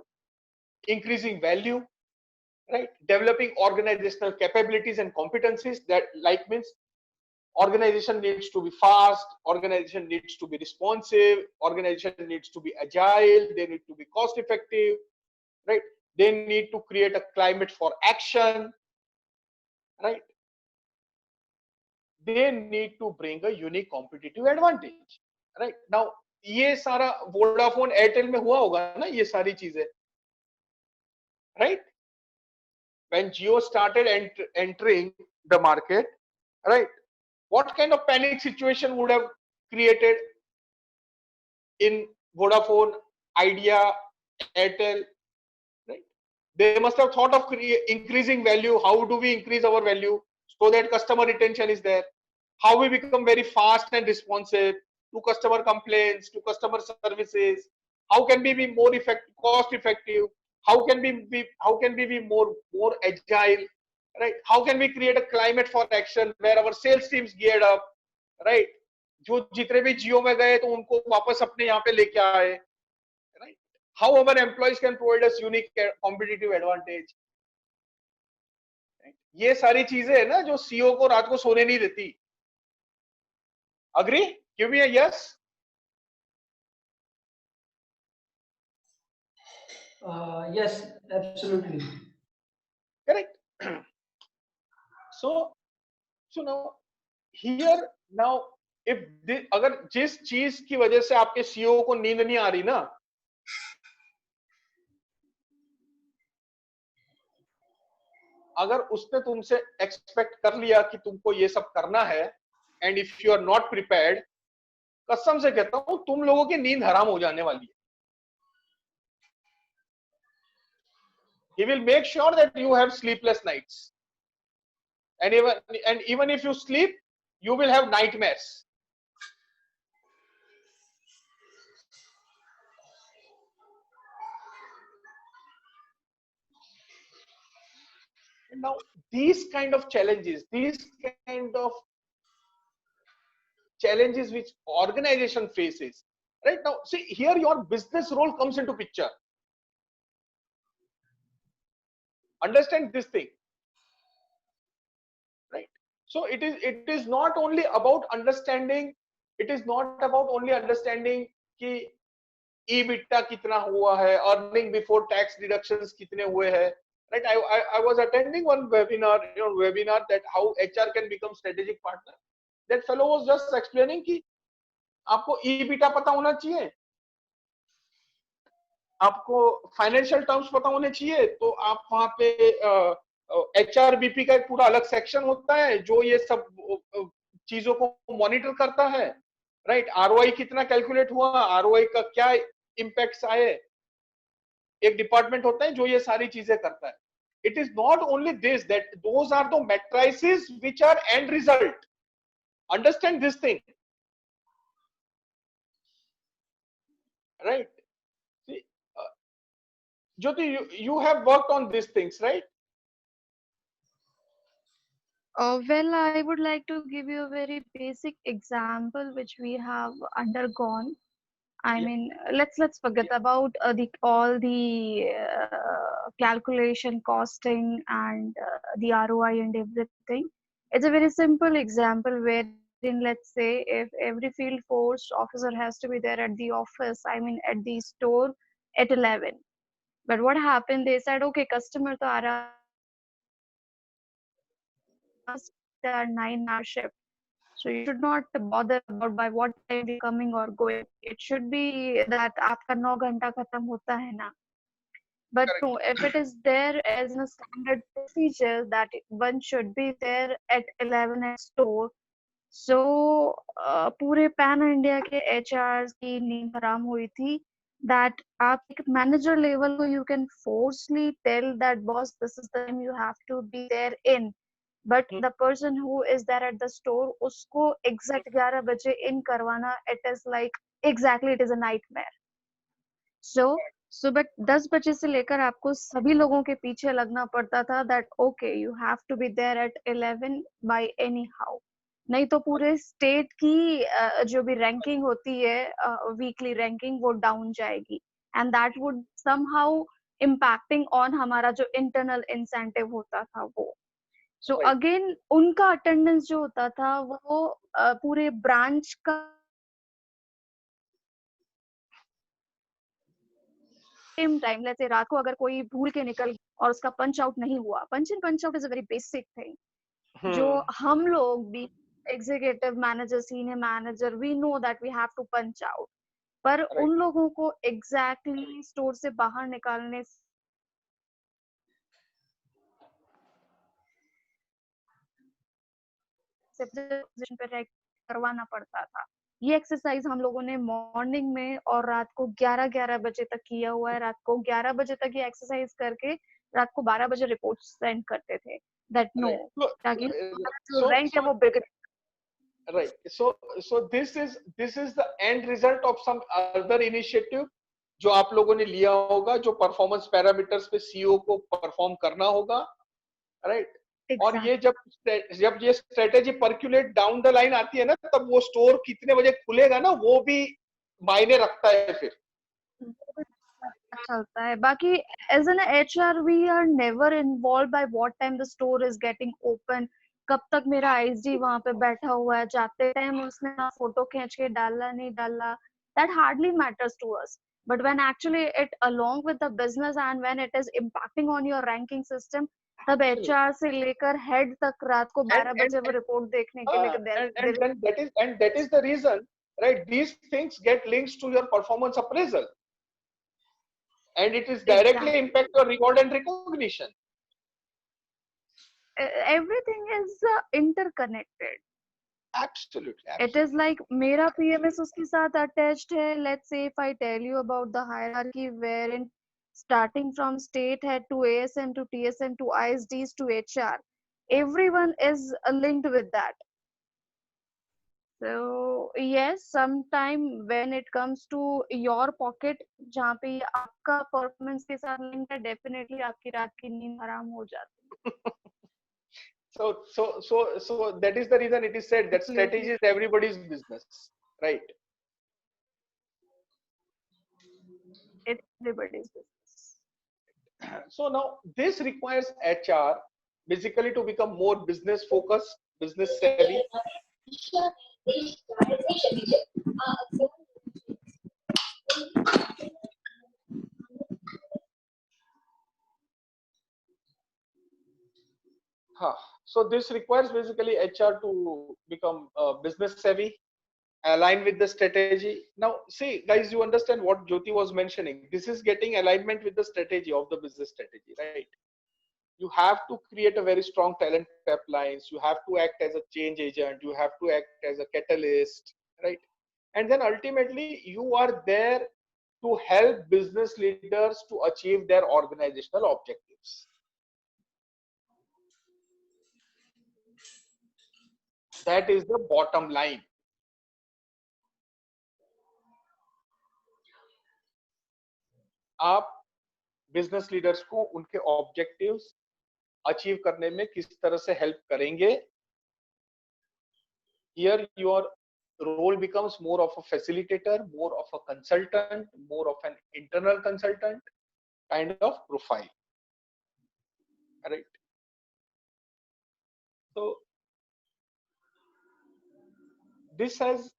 increasing value, right? Developing organizational capabilities and competencies. That like means organization needs to be fast, organization needs to be responsive, organization needs to be agile, they need to be cost effective, right? They need to create a climate for action, right? They need to bring a unique competitive advantage, right? Now ये सारा Vodafone Airtel में हुआ होगा ना, ये सारी चीजें, right? When Jio started entering the market, right? What kind of panic situation would have created in Vodafone, Idea, Airtel, right? They must have thought of increasing value. How do we increase our value so that customer retention is there? How we become very fast and responsive to customer complaints, to customer services? How can we be more cost effective? How can we be more agile, right? How can we create a climate for action where our sales teams geared up, right? जो जितने भी जियो में गए तो उनको वापस अपने यहाँ पे लेके आए, right? How our employees can provide us unique competitive advantage, right? ये सारी चीजें है ना जो सीईओ को रात को सोने नहीं देती. Agree? Give me a yes. Yes, absolutely. Correct. So now here now if अगर जिस चीज की वजह से आपके सीईओ को नींद नहीं आ रही ना, अगर उसने तुमसे एक्सपेक्ट कर लिया कि तुमको ये सब करना है, and if you are not prepared, कसम से कहता हूं तुम लोगों की नींद हराम हो जाने वाली है. He will make sure that you have sleepless nights, and even if you sleep, you will have nightmares. And now these kind of challenges which organization faces, right? Now see here your business role comes into picture. Understand this thing, right? So it is not only about understanding, कि EBITDA कितना हुआ है, earning before tax deductions कितने हुए हैं, right? I was attending one webinar, that how HR can become strategic partner. That fellow was just explaining कि आपको EBITDA पता होना चाहिए, आपको फाइनेंशियल टर्म्स पता होने चाहिए, तो आप वहां पे HRBP का एक पूरा अलग सेक्शन होता है जो ये सब चीजों को मॉनिटर करता है, राइट? ROI कितना कैलकुलेट हुआ, ROI का क्या इम्पैक्ट्स आए, एक डिपार्टमेंट होता है जो ये सारी चीजें करता है. It is not only this, that those are the matrices which are end result. Understand this thing, right? See, Jyoti, you have worked on these things, right? Well, I would like to give you a very basic example which we have undergone. I mean, let's forget about all the calculation, costing, and the ROI and everything. It's a very simple example wherein, let's say, if every field force officer has to be there at the office, I mean at the store at 11. But what happened? They said, okay, customer to aa their 9-hour shift. So you should not bother about by what time we're coming or going. It should be that आपका 9 घंटा खत्म होता है ना. But no, if it is there as a standard procedure that one should be there at 11 at store, so पूरे pan India के HRs की नींद हराम हुई थी. That आप एक manager level को you can forcefully tell that boss, this is the time you have to be there in. But the person who is there at the store, उसको exact 11 बजे in करवाना, it is like exactly it is a nightmare. So सुबह 10 बजे से लेकर आपको सभी लोगों के पीछे लगना पड़ता था that okay, you have to be there at 11 by anyhow. नहीं तो पूरे स्टेट की जो भी रैंकिंग होती है वीकली रैंकिंग वो डाउन जाएगी and that would somehow impacting on हमारा जो इंटरनल इंसेंटिव होता था वो. सो Right. अगेन उनका अटेंडेंस जो होता था वो पूरे ब्रांच का सेम टाइम, लेट्स से रात को अगर कोई भूल के निकल और उसका पंच आउट नहीं हुआ, punch in punch out is a very basic thing जो हम लोग भी executive manager senior manager we know that we have to punch out, पर Right. उन लोगों को एग्जैक्टली स्टोर से बाहर निकालने से पोजीशन पे रह करवाना पड़ता था. ये एक्सरसाइज हम लोगों ने मॉर्निंग में और रात को 11-11 बजे तक किया हुआ है. रात को 11 बजे तक ये एक्सरसाइज करके रात को 12 बजे रिपोर्ट सेंड करते थे दैट नो Right. So, ताकि हमारा जो so, रैंक है so वो बिगड़े. right. So this is the end result of some other initiative जो आप लोगों ने लिया होगा, जो परफॉर्मेंस पैरामीटर्स पे सीईओ को परफॉर्म करना होगा, राइट. और ये जब ये स्ट्रेटेजी पर्क्यूलेट डाउन द लाइन आती है ना, तब वो स्टोर कितने बजे खुलेगा ना, वो भी मायने रखता है फिर. चलता है. बाकी as an HR we are never involve by what time the store is getting open, कब तक मेरा आईएसडी वहां पे बैठा हुआ है, जाते टाइम उसने फोटो खींच के डाला नहीं डाला, that hardly matters to us. But when actually it along with the business and when it is impacting on your ranking system, तब एचआर से लेकर हेड तक रात को 12 बजे वो रिपोर्ट देखने के लिए and that is the reason, right, these things get links to your performance appraisal and it is directly impact your reward and recognition. Everything is interconnected. Absolutely. It is like मेरा PMS उसके साथ attached है. Let's say if I tell you about the hierarchy wherein starting from state head to ASM to TSM to ISDs to HR, everyone is linked with that. So yes, sometime when it comes to your pocket जहाँ पे आपका performance के साथ link है, definitely आपकी रात की नींद हराम हो जाती है. So that is the reason it is said that strategy is everybody's business, right? It's everybody's business. So now this requires HR basically to become more business focused, business savvy. So this requires basically HR to become business savvy, align with the strategy. Now, see, guys, you understand what Jyoti was mentioning. This is getting alignment with the strategy of the business strategy, right? You have to create a very strong talent pipelines. You have to act as a change agent. You have to act as a catalyst, right? And then ultimately, you are there to help business leaders to achieve their organizational objectives. That is the bottom line. आप business leaders को उनके objectives achieve करने में किस तरह से help करेंगे. Here your role becomes more of a facilitator, more of a consultant, more of an internal consultant kind of profile, right? So this has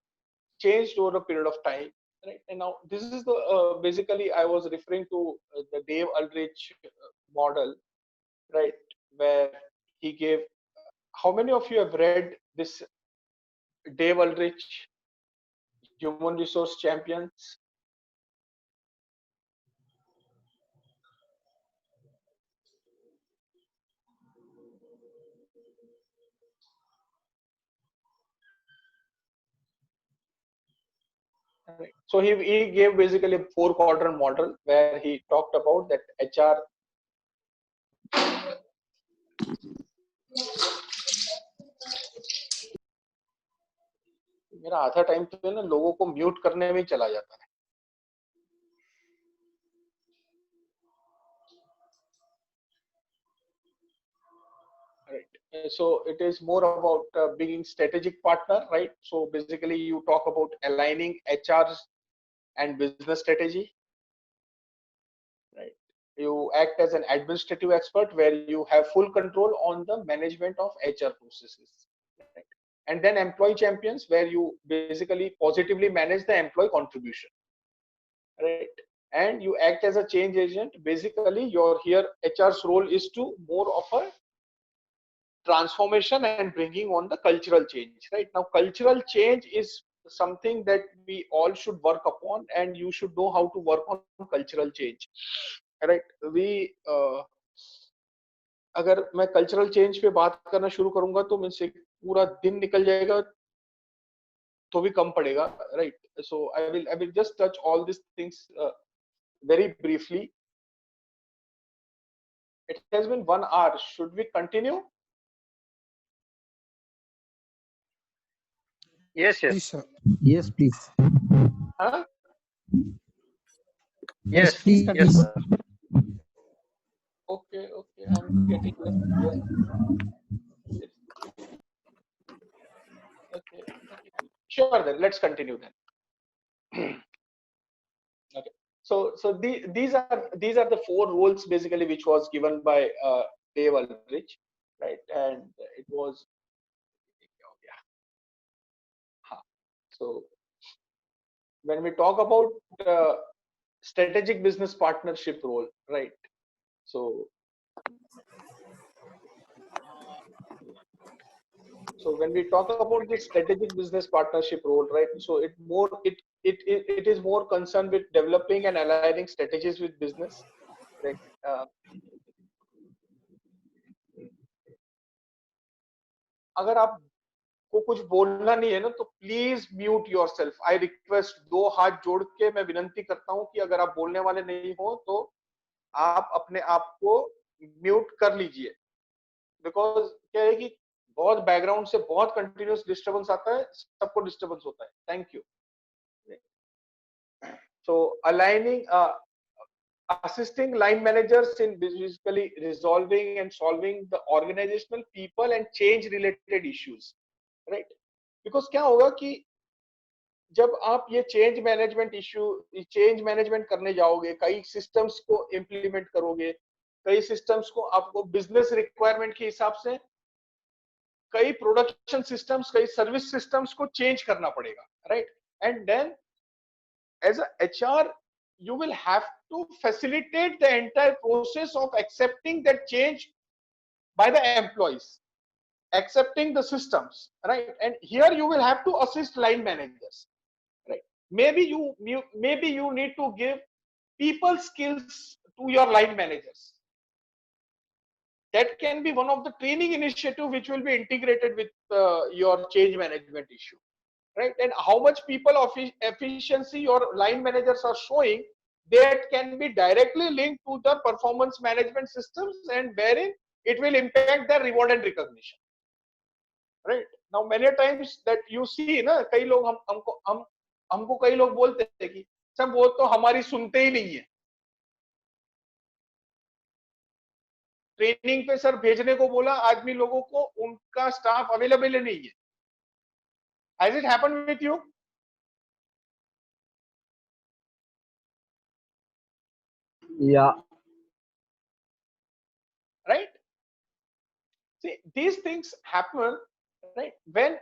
changed over a period of time, right? And now this is the basically I was referring to the Dave Aldrich model, right, where he gave. How many of you have read this Dave Aldrich Human Resource Champions? Right. So he gave basically a 4-quadrant model where he talked about that HR. मेरा आधा time तो है ना लोगों को mute करने में ही चला जाता है. Right. so it is more about being strategic partner, right? So basically you talk about aligning HRs and business strategy, right? You act as an administrative expert where you have full control on the management of HR processes, right? And then employee champions where you basically positively manage the employee contribution, right? And you act as a change agent. Basically your here HR's role is to more of a transformation and bringing on the cultural change, right? Now cultural change is something that we all should work upon, and you should know how to work on cultural change, right? We अगर मैं cultural change पे बात करना शुरू करूंगा तो मुझसे पूरा दिन निकल जाएगा तो भी कम पड़ेगा, right? So I will just touch all these things very briefly. It has been 1 hour. Should we continue? Yes, Please, yes, sir. Yes, please. Huh? yes, please. yes, sir. Okay, I'm getting this. Yes. Okay. Sure, then let's continue then. Okay. So these are the 4 roles basically which was given by Dave Aldrich, right? And it was so when we talk about strategic business partnership role, right? So when we talk about the strategic business partnership role, right? So it is more concerned with developing and aligning strategies with business, right? अगर आपको कुछ बोलना नहीं है ना तो please mute yourself. I request, 2 हाथ जोड़ के मैं विनंती करता हूं कि अगर आप बोलने वाले नहीं हो तो आप अपने आप को म्यूट कर लीजिए, बिकॉज क्या है कि बहुत बैकग्राउंड से बहुत कंटिन्यूअस डिस्टरबेंस आता है, सबको डिस्टरबेंस होता है. Thank you. So aligning, assisting line managers in basically resolving and solving the organizational, people and change related issues, right? Because क्या होगा कि जब आप ये change management issue, change management करने जाओगे, कई सिस्टम्स को इम्प्लीमेंट करोगे, कई सिस्टम्स को आपको बिजनेस रिक्वायरमेंट के हिसाब से कई प्रोडक्शन सिस्टम्स, कई सर्विस सिस्टम्स को चेंज करना पड़ेगा, right? And then as a HR, you will have to facilitate the entire process of accepting that change by the employees, accepting the systems, right? And here you will have to assist line managers, right? Maybe you need to give people skills to your line managers. That can be one of the training initiative which will be integrated with your change management issue, right? And how much people efficiency your line managers are showing, that can be directly linked to the performance management systems, and wherein it will impact the reward and recognition, right? Now many times that you see ना, कई लोग हमको कई लोग बोलते हैं कि सब वो तो हमारी सुनते ही नहीं है, ट्रेनिंग पे सर भेजने को बोला, आदमी लोगों को उनका स्टाफ अवेलेबल नहीं है. Has it happened with you? Yeah. Right? See, these things happen, right? When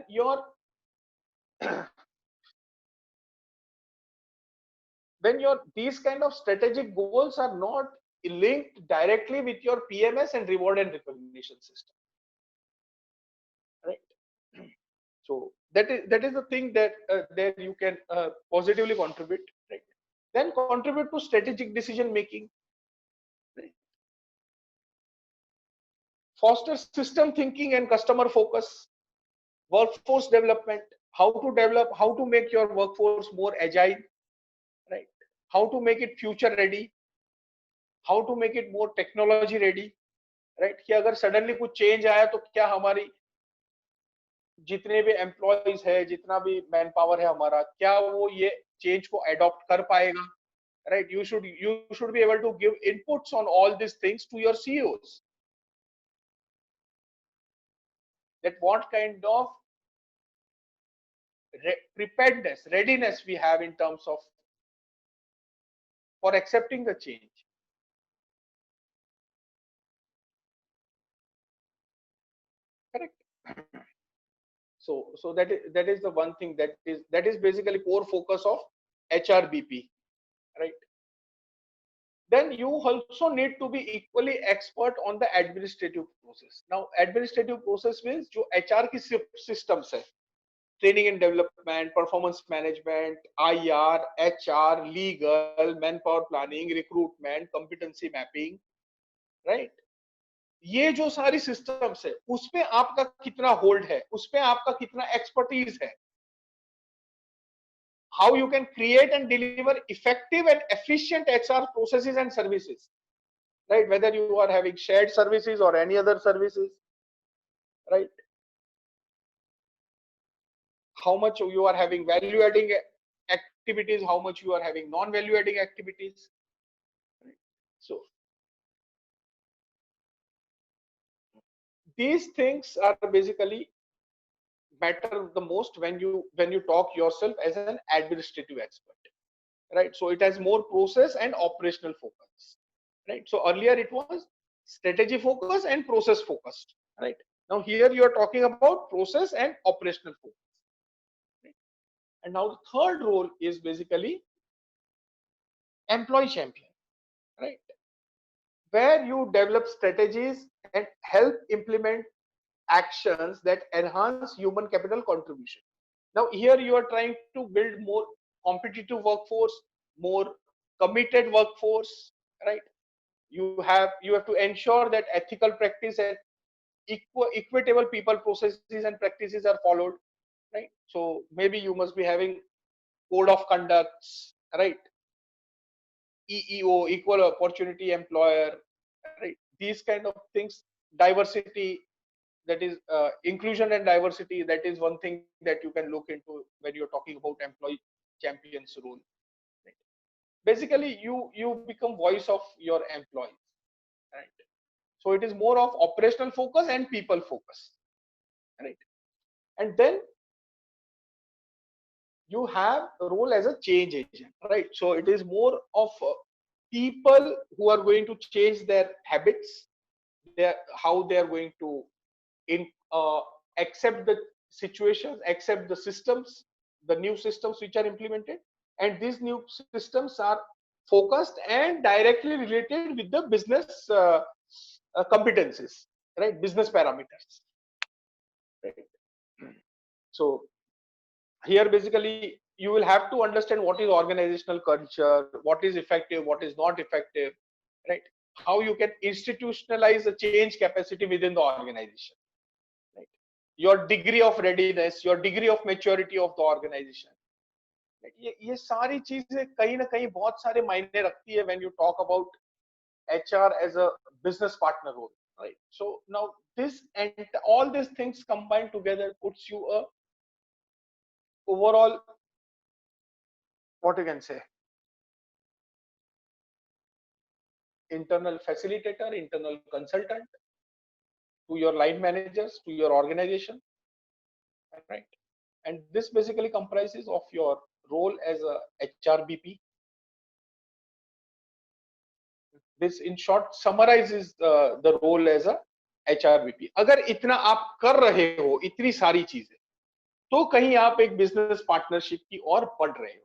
your these kind of strategic goals are not linked directly with your PMS and reward and recognition system, right? So that is the thing that that you can positively contribute, right? Then contribute to strategic decision making, right? Foster system thinking and customer focus, workforce development, how to make your workforce more agile, right? How to make it future ready, how to make it more technology ready, right? कि अगर suddenly कुछ change आया तो क्या हमारी जितने भी employees है, जितना भी मैन पावर है हमारा, क्या वो ये चेंज को अडॉप्ट कर पाएगा, right? You should be able to give inputs on all this things to your CEOs, that what kind of preparedness, readiness we have in terms of for accepting the change. Correct. So that is the one thing that is basically core focus of HRBP, right? Then you also need to be equally expert on the administrative process. Now administrative process means जो HR की systems है, training and development, performance management, IR, HR, legal, manpower planning, recruitment, competency mapping, right? ये जो सारी systems है उसमें आपका कितना होल्ड है, उसमें आपका कितना एक्सपर्टीज है, how you can create and deliver effective and efficient HR processes and services, right? Whether you are having shared services or any other services, right? How much you are having value adding activities, how much you are having non value adding activities, right? So these things are basically matter the most when you talk yourself as an administrative expert, right? So it has more process and operational focus, right? So earlier it was strategy focus and process focused, right? Now here you are talking about process and operational focus, right? And now the third role is basically employee champion, right? Where you develop strategies and help implement actions that enhance human capital contribution. Now here you are trying to build more competitive workforce, more committed workforce, right? You have to ensure that ethical practice and equitable people processes and practices are followed, right? So maybe you must be having code of conducts, right? EEO, equal opportunity employer, right? These kind of things. Diversity, that is inclusion and diversity, that is one thing that you can look into when you're talking about employee champions role, right? Basically you become voice of your employees, right? So it is more of operational focus and people focus, right? And then you have a role as a change agent, right? So it is more of people who are going to change their habits, how they are going to accept the situations, accept the systems, the new systems which are implemented, and these new systems are focused and directly related with the business competencies, right? Business parameters, right? So here basically you will have to understand what is organizational culture, what is effective, what is not effective, right? How you can institutionalize the change capacity within the organization, right? Your degree of readiness, your degree of maturity of the organization, right? ये सारी चीजें कहीं ना कहीं बहुत सारे मायने रखती है when you talk about HR as a business partner role, right? So now this and all these things combined together puts you a overall, what you can say, internal facilitator, internal consultant to your line managers, to your organization, right? And this basically comprises of your role as a HRBP. This in short summarizes the role as a HRBP. अगर इतना आप कर रहे हो, इतनी सारी चीजें, तो कहीं आप एक बिजनेस पार्टनरशिप की ओर बढ़ रहे हो.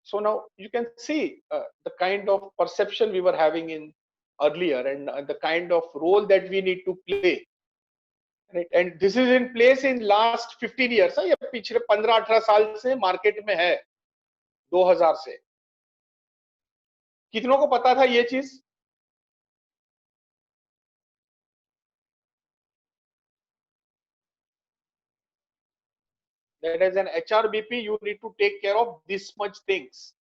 So now you can see the kind of perception we were having in earlier and the kind of role that we need to play, right? And this is in place in last 15 years. ये पिछले 15-18 साल से market में है, 2000 से. कितनों को पता था ये चीज? That as an HRBP you need to take care of this much things.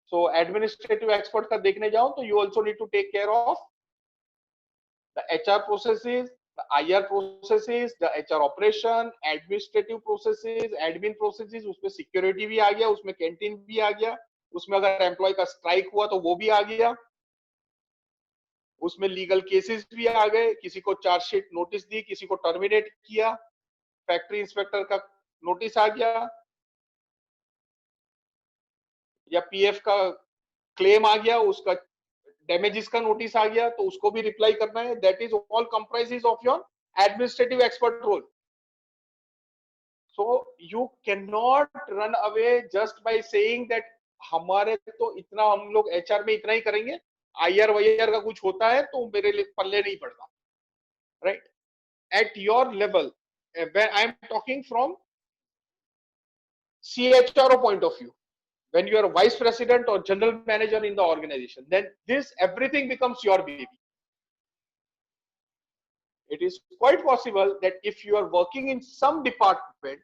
So administrative expert का देखने जाओ तो you also need to take care of the HR processes, the IR processes, the HR operation, administrative processes, admin processes. उसमें security भी आ गया, उसमें canteen भी आ गया, उसमें अगर employee का strike हुआ तो वो भी आ गया, उसमें लीगल केसेस भी आ गए, किसी को चार्जशीट नोटिस दी, किसी को टर्मिनेट किया, फैक्ट्री इंस्पेक्टर का नोटिस आ गया या पीएफ का क्लेम आ गया, उसका डैमेजेस का नोटिस आ गया, तो उसको भी रिप्लाई करना है. That is all comprises of your administrative expert role. So you can not run away just by saying that हमारे तो इतना, हम लोग एचआर में इतना ही करेंगे, आईआर वाईआर का कुछ होता है तो मेरे लिए पल्ले नहीं पड़ता. Right? At your level, when I am talking from CHRO point of view, when you are a vice president or general manager in the organization, then this everything becomes your baby. It is quite possible that if you are working in some department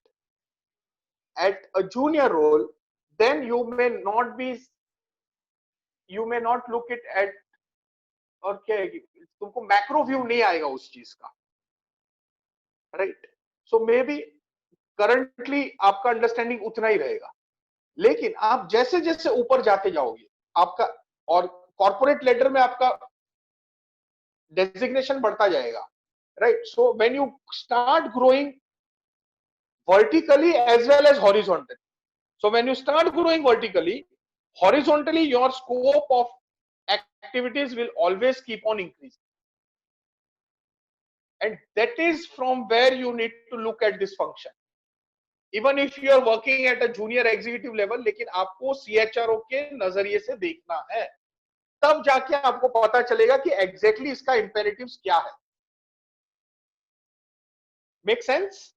at a junior role, then you may not look it at, और क्या है, तुमको macro view नहीं आएगा उस चीज का. Right? So may be currently आपका अंडरस्टैंडिंग उतना ही रहेगा, लेकिन आप जैसे जैसे ऊपर जाते जाओगे आपका, और कॉर्पोरेट लेडर में आपका डेजिग्नेशन बढ़ता जाएगा. Right? So when you start growing vertically as well as horizontally, so when you start growing vertically, horizontally your scope of activities will always keep on increasing, and that is from where you need to look at this function. Even if you are working at a junior executive level, लेकिन आपको CHRO के नजरिए से देखना है, तब जाके आपको पता चलेगा कि एग्जैक्टली इसका इम्पेरेटिव्स क्या है. Make sense?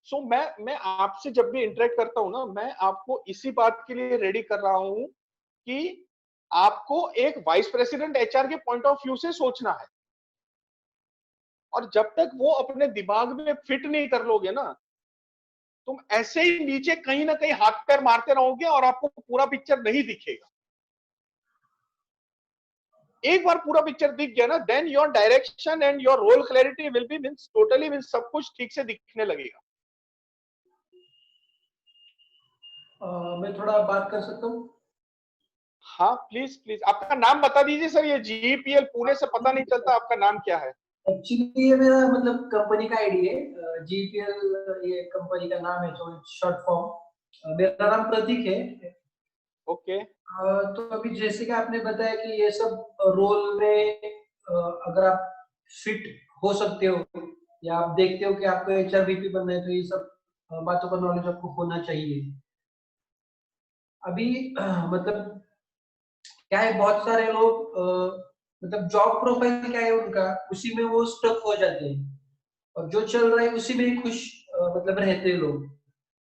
सो मैं आपसे जब भी इंटरेक्ट करता हूं ना, मैं आपको इसी बात के लिए रेडी कर रहा हूं कि आपको एक वाइस प्रेसिडेंट एचआर के पॉइंट ऑफ व्यू से सोचना है, और जब तक वो अपने दिमाग में फिट नहीं कर लोगे ना, तुम ऐसे ही नीचे कहीं ना कहीं हाथ पैर मारते रहोगे और आपको पूरा पिक्चर नहीं दिखेगा. एक बार पूरा पिक्चर दिख गया ना, then your direction and your role clarity will be means totally, means सब कुछ ठीक से दिखने लगेगा. मैं थोड़ा बात कर सकता हूँ? हाँ प्लीज प्लीज. आपका नाम बता दीजिए सर, ये जीपीएल पुणे से पता नहीं चलता आपका नाम क्या है. एक्चुअली ये मेरा मतलब कंपनी का आईडी है, जीपीएल ये कंपनी का नाम है, जो शॉर्ट फॉर्म. मेरा नाम प्रतीक है. ओके. तो अभी जैसे कि आपने बताया कि ये सब रोल में अगर आप फिट हो सकते हो या आप देखते हो कि आपको एचआरवीपी बनना है, तो ये सब बातों का नॉलेज आपको होना चाहिए. अभी मतलब क्या है, बहुत सारे लोग मतलब जॉब प्रोफाइल क्या है उनका, उसी में वो स्टक हो जाते हैं और जो चल रहा है उसी में ही खुश मतलब रहते हैं लोग.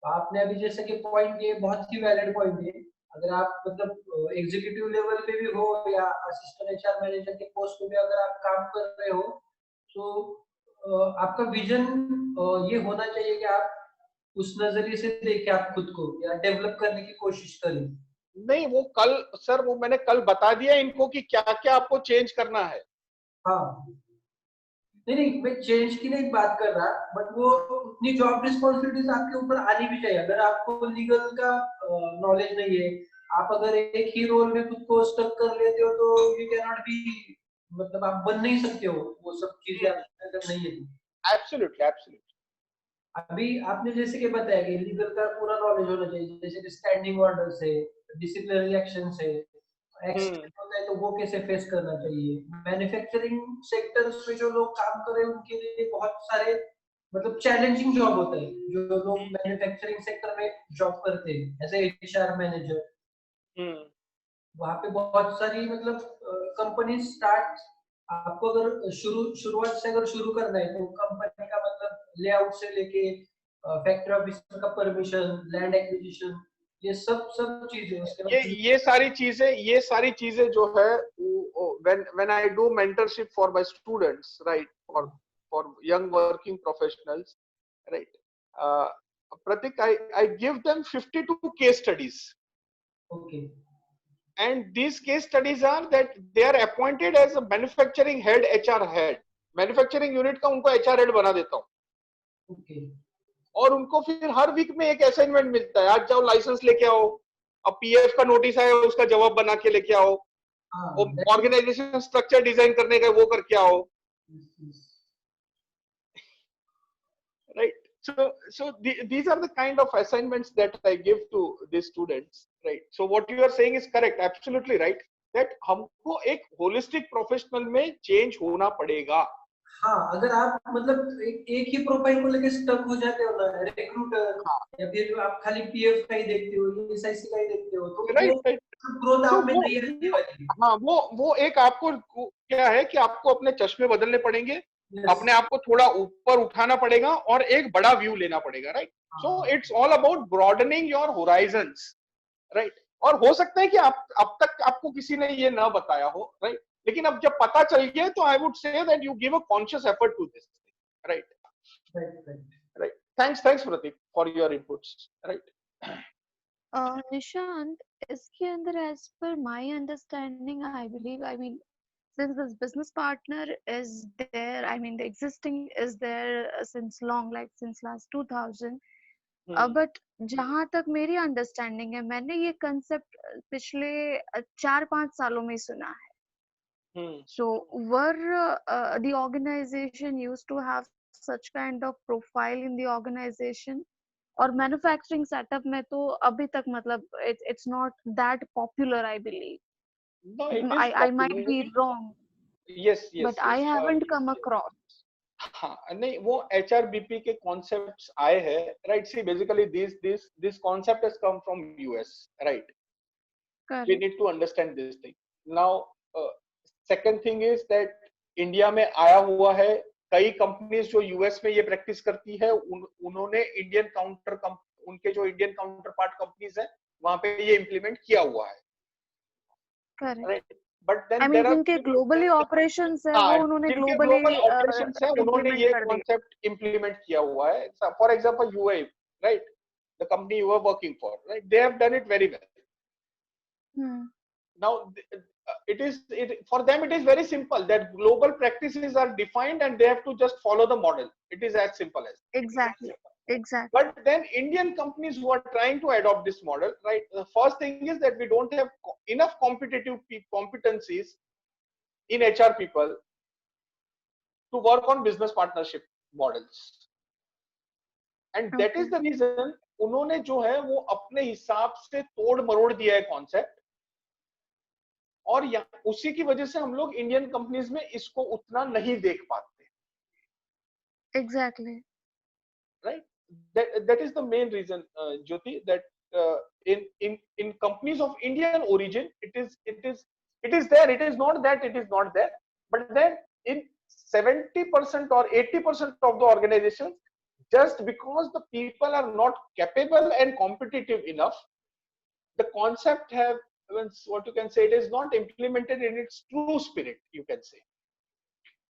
आपने अभी जैसे कि पॉइंट, ये बहुत ही वैलिड पॉइंट है. अगर आप मतलब एग्जीक्यूटिव लेवल पे भी हो या असिस्टेंट एचआर मैनेजर के पोस्ट पे भी अगर आप काम कर रहे हो, तो आपका विजन ये होना चाहिए कि आप उस नजरिए से देखें आप खुद को, या डेवलप करने की कोशिश करें. नहीं, वो कल सर, वो मैंने कल बता दिया इनको कि क्या क्या आपको चेंज करना है. हाँ, नहीं मैं चेंज की नहीं बात कर रहा, बट वो उतनी जॉब रिस्पॉन्सिबिलिटीज आपके ऊपर आनी भी चाहिए. अगर आपको लीगल का नॉलेज नहीं है, आप अगर एक ही रोल में खुद को स्टक कर लेते हो, तो यू कैन नॉट बी, मतलब आप बन नहीं सकते हो, वो सब चीजें आपके अंदर नहीं है. Absolutely absolutely. अभी आपने जैसे कि बताया कि लीगल का पूरा नॉलेज होना चाहिए, जैसे कि स्टैंडिंग ऑर्डर है, डिसिप्लिनरी एक्शन है, एक्सीडेंट होता है तो वो कैसे फेस करना चाहिए. मैन्युफैक्चरिंग सेक्टर्स में जो लोग काम कर रहे हैं उनके लिए बहुत सारे मतलब चैलेंजिंग जॉब होता है. जो लोग मैन्युफैक्चरिंग सेक्टर में जॉब करते हैं एज ए एचआर मैनेजर, वहाँ पे बहुत सारी मतलब कंपनी स्टार्ट, आपको अगर शुरुआत से अगर शुरू करना है, तो कंपनी का मतलब लेआउट से लेके फैक्ट्री ऑफिसर का परमिशन, लैंड एक्विजिशन, ये सब चीजें, ये सारी चीजें जो है, when I do mentorship for my students, right, for young working professionals, right, Pratik, I give them 52 case studies. Okay. and these case studies are that they are appointed as a manufacturing head, HR head, manufacturing unit का उनको HR head बना देता हूँ Okay. और उनको फिर हर week में एक असाइनमेंट मिलता है, आज जाओ लाइसेंस लेके आओ, अब पीएफ का नोटिस आया उसका जवाब बना के लेके आओ, ऑर्गेनाइजेशन स्ट्रक्चर डिजाइन करने का वो करके आओ, right? So these are the kind of assignments that I give to the students, right? So what you are saying is correct, absolutely right, that हमको एक holistic professional में change होना पड़ेगा. हाँ, अगर आप मतलब एक ही प्रोफाइल को लेके स्टक हो जाते हो ना, रिक्रूटर या फिर आप खाली पीएफ का ही देखते हो, एसआईसी का ही देखते हो, तो राइट ग्रोथ आप में नहीं रहने वाली. हाँ, वो एक आपको क्या है कि आपको अपने चश्मे बदलने पड़ेंगे, अपने आप को थोड़ा ऊपर उठाना पड़ेगा और एक बड़ा व्यू लेना पड़ेगा, right? So it's all about broadening your Horizons, right? और हो सकता है कि अब तक आपको किसी ने ये ना बताया हो, राइट? लेकिन अब जब पता चल गया तो I would say that you give a conscious effort to this, right? Right. Thanks Pratik for your inputs, right? Nishant, इसके अंदर as per my understanding, I believe, I mean, since this business partner is there, I mean, the existing is there since long, like since last 2000. But जहां तक मेरी understanding है, मैंने ये concept पिछले 4-5 सालों में सुना है. So were the organization used to have such kind of profile in the organization? और मैन्युफैक्चरिंग सेटअप में तो अभी तक मतलब it's not that popular, I believe. No, it is I might be wrong. Yes, but I haven't come across. हाँ, नहीं, वो HRBP के concepts आए हैं, right? See, basically this concept has come from US, right? Correct. We need to understand this thing. Now, second thing is that India में आया हुआ है, कई कंपनीज जो यूएस में ये प्रैक्टिस करती है, उन्होंने उनके जो इंडियन काउंटर पार्ट कंपनीज है वहां पे ये इम्प्लीमेंट किया हुआ है. Correct. But then I mean, जिनके ग्लोबली ऑपरेशंस है वो उन्होंने ग्लोबली ऑपरेशंस है, उन्होंने ये कॉन्सेप्ट इम्प्लीमेंट किया हुआ है. For example UAE, right? The company you are working for, right? They have done it very well. Now for them it is very simple that global practices are defined and they have to just follow the model. It is as simple as exactly. But then Indian companies who are trying to adopt this model, right? The first thing is that we don't have enough competitive competencies in HR people to work on business partnership models, and that is the reason उन्होंने जो है वो अपने हिसाब से तोड़ मरोड़ दिया है कॉन्सेप्ट, और उसी की वजह से हम लोग इंडियन कंपनीज में इसको उतना नहीं देख पाते. Exactly. Right? That is the main reason, Jyoti, that in companies of Indian origin, it is there. It is not that it is not there, but then in 70% or 80% of the organizations, just because the people are not capable and competitive enough, the concept have, what you can say, it is not implemented in its true spirit, you can say.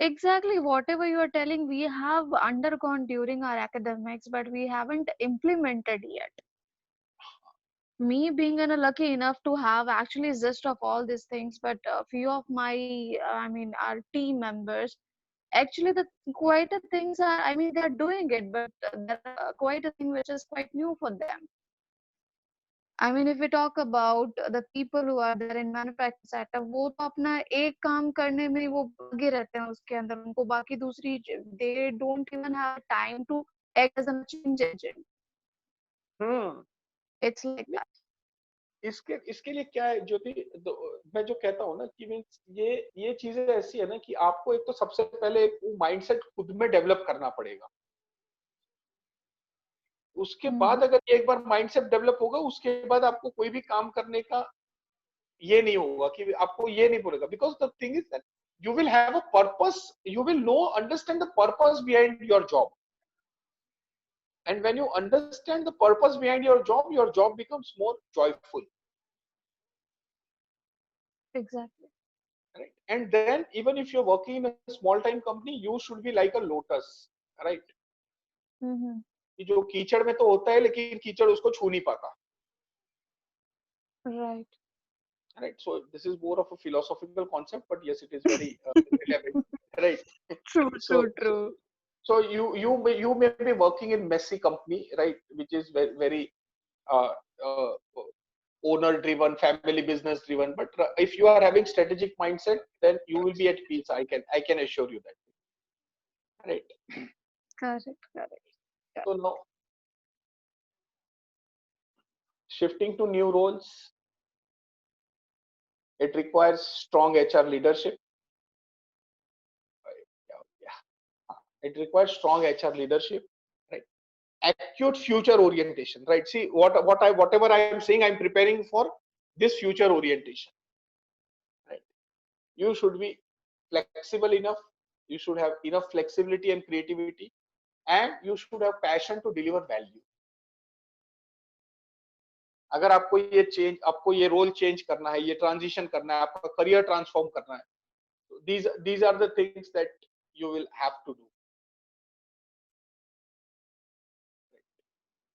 Exactly, whatever you are telling, we have undergone during our academics, but we haven't implemented yet. Me being lucky enough to have actually zest of all these things, but a few of my, our team members, actually quite a things are, they are doing it, but there are quite a thing which is quite new for them. If we talk about the people who are there in manufacturing setup, वो तो अपना एक काम करने में वो लगे रहते हैं उसके अंदर, उनको बाकी दूसरी they don't even have time to act as a change agent. It's like that. इसके लिए क्या है ज्योति, मैं जो कहता हूँ ना कि मीन्स ये चीजें ऐसी है ना कि आपको एक तो सबसे पहले वो माइंडसेट खुद में डेवलप करना पड़ेगा. उसके बाद अगर एक बार माइंडसेट डेवलप होगा, उसके बाद आपको कोई भी काम करने का ये नहीं होगा कि आपको ये नहीं बोलेगा, because the thing is that you will have a purpose, you will understand the purpose behind your job, and when you understand the purpose behind your job becomes more joyful. Exactly. Right? And then even if you're working in a small time company, you should be like a lotus, right? जो कीचड़ में तो होता है लेकिन कीचड़ उसको छू नहीं पाता. Right. right? So this is more of a philosophical concept, but yes, it is very relevant, right? True, So, true, true. so you may be working in messy company, right, which is very uh, uh, owner driven, family business driven. But if you are having strategic mindset, then you will be at peace. I can assure you that, right? Correct, correct. So now shifting to new roles, it requires strong HR leadership. It requires strong HR leadership, right? Acute future orientation, right? See, whatever I am saying, I'm preparing for this future orientation, right? You should be flexible enough. You should have enough flexibility and creativity, and you should have passion to deliver value. अगर आपको ये role change करना है, ये transition करना है, आपका career transform करना है, these are the things that you will have to do.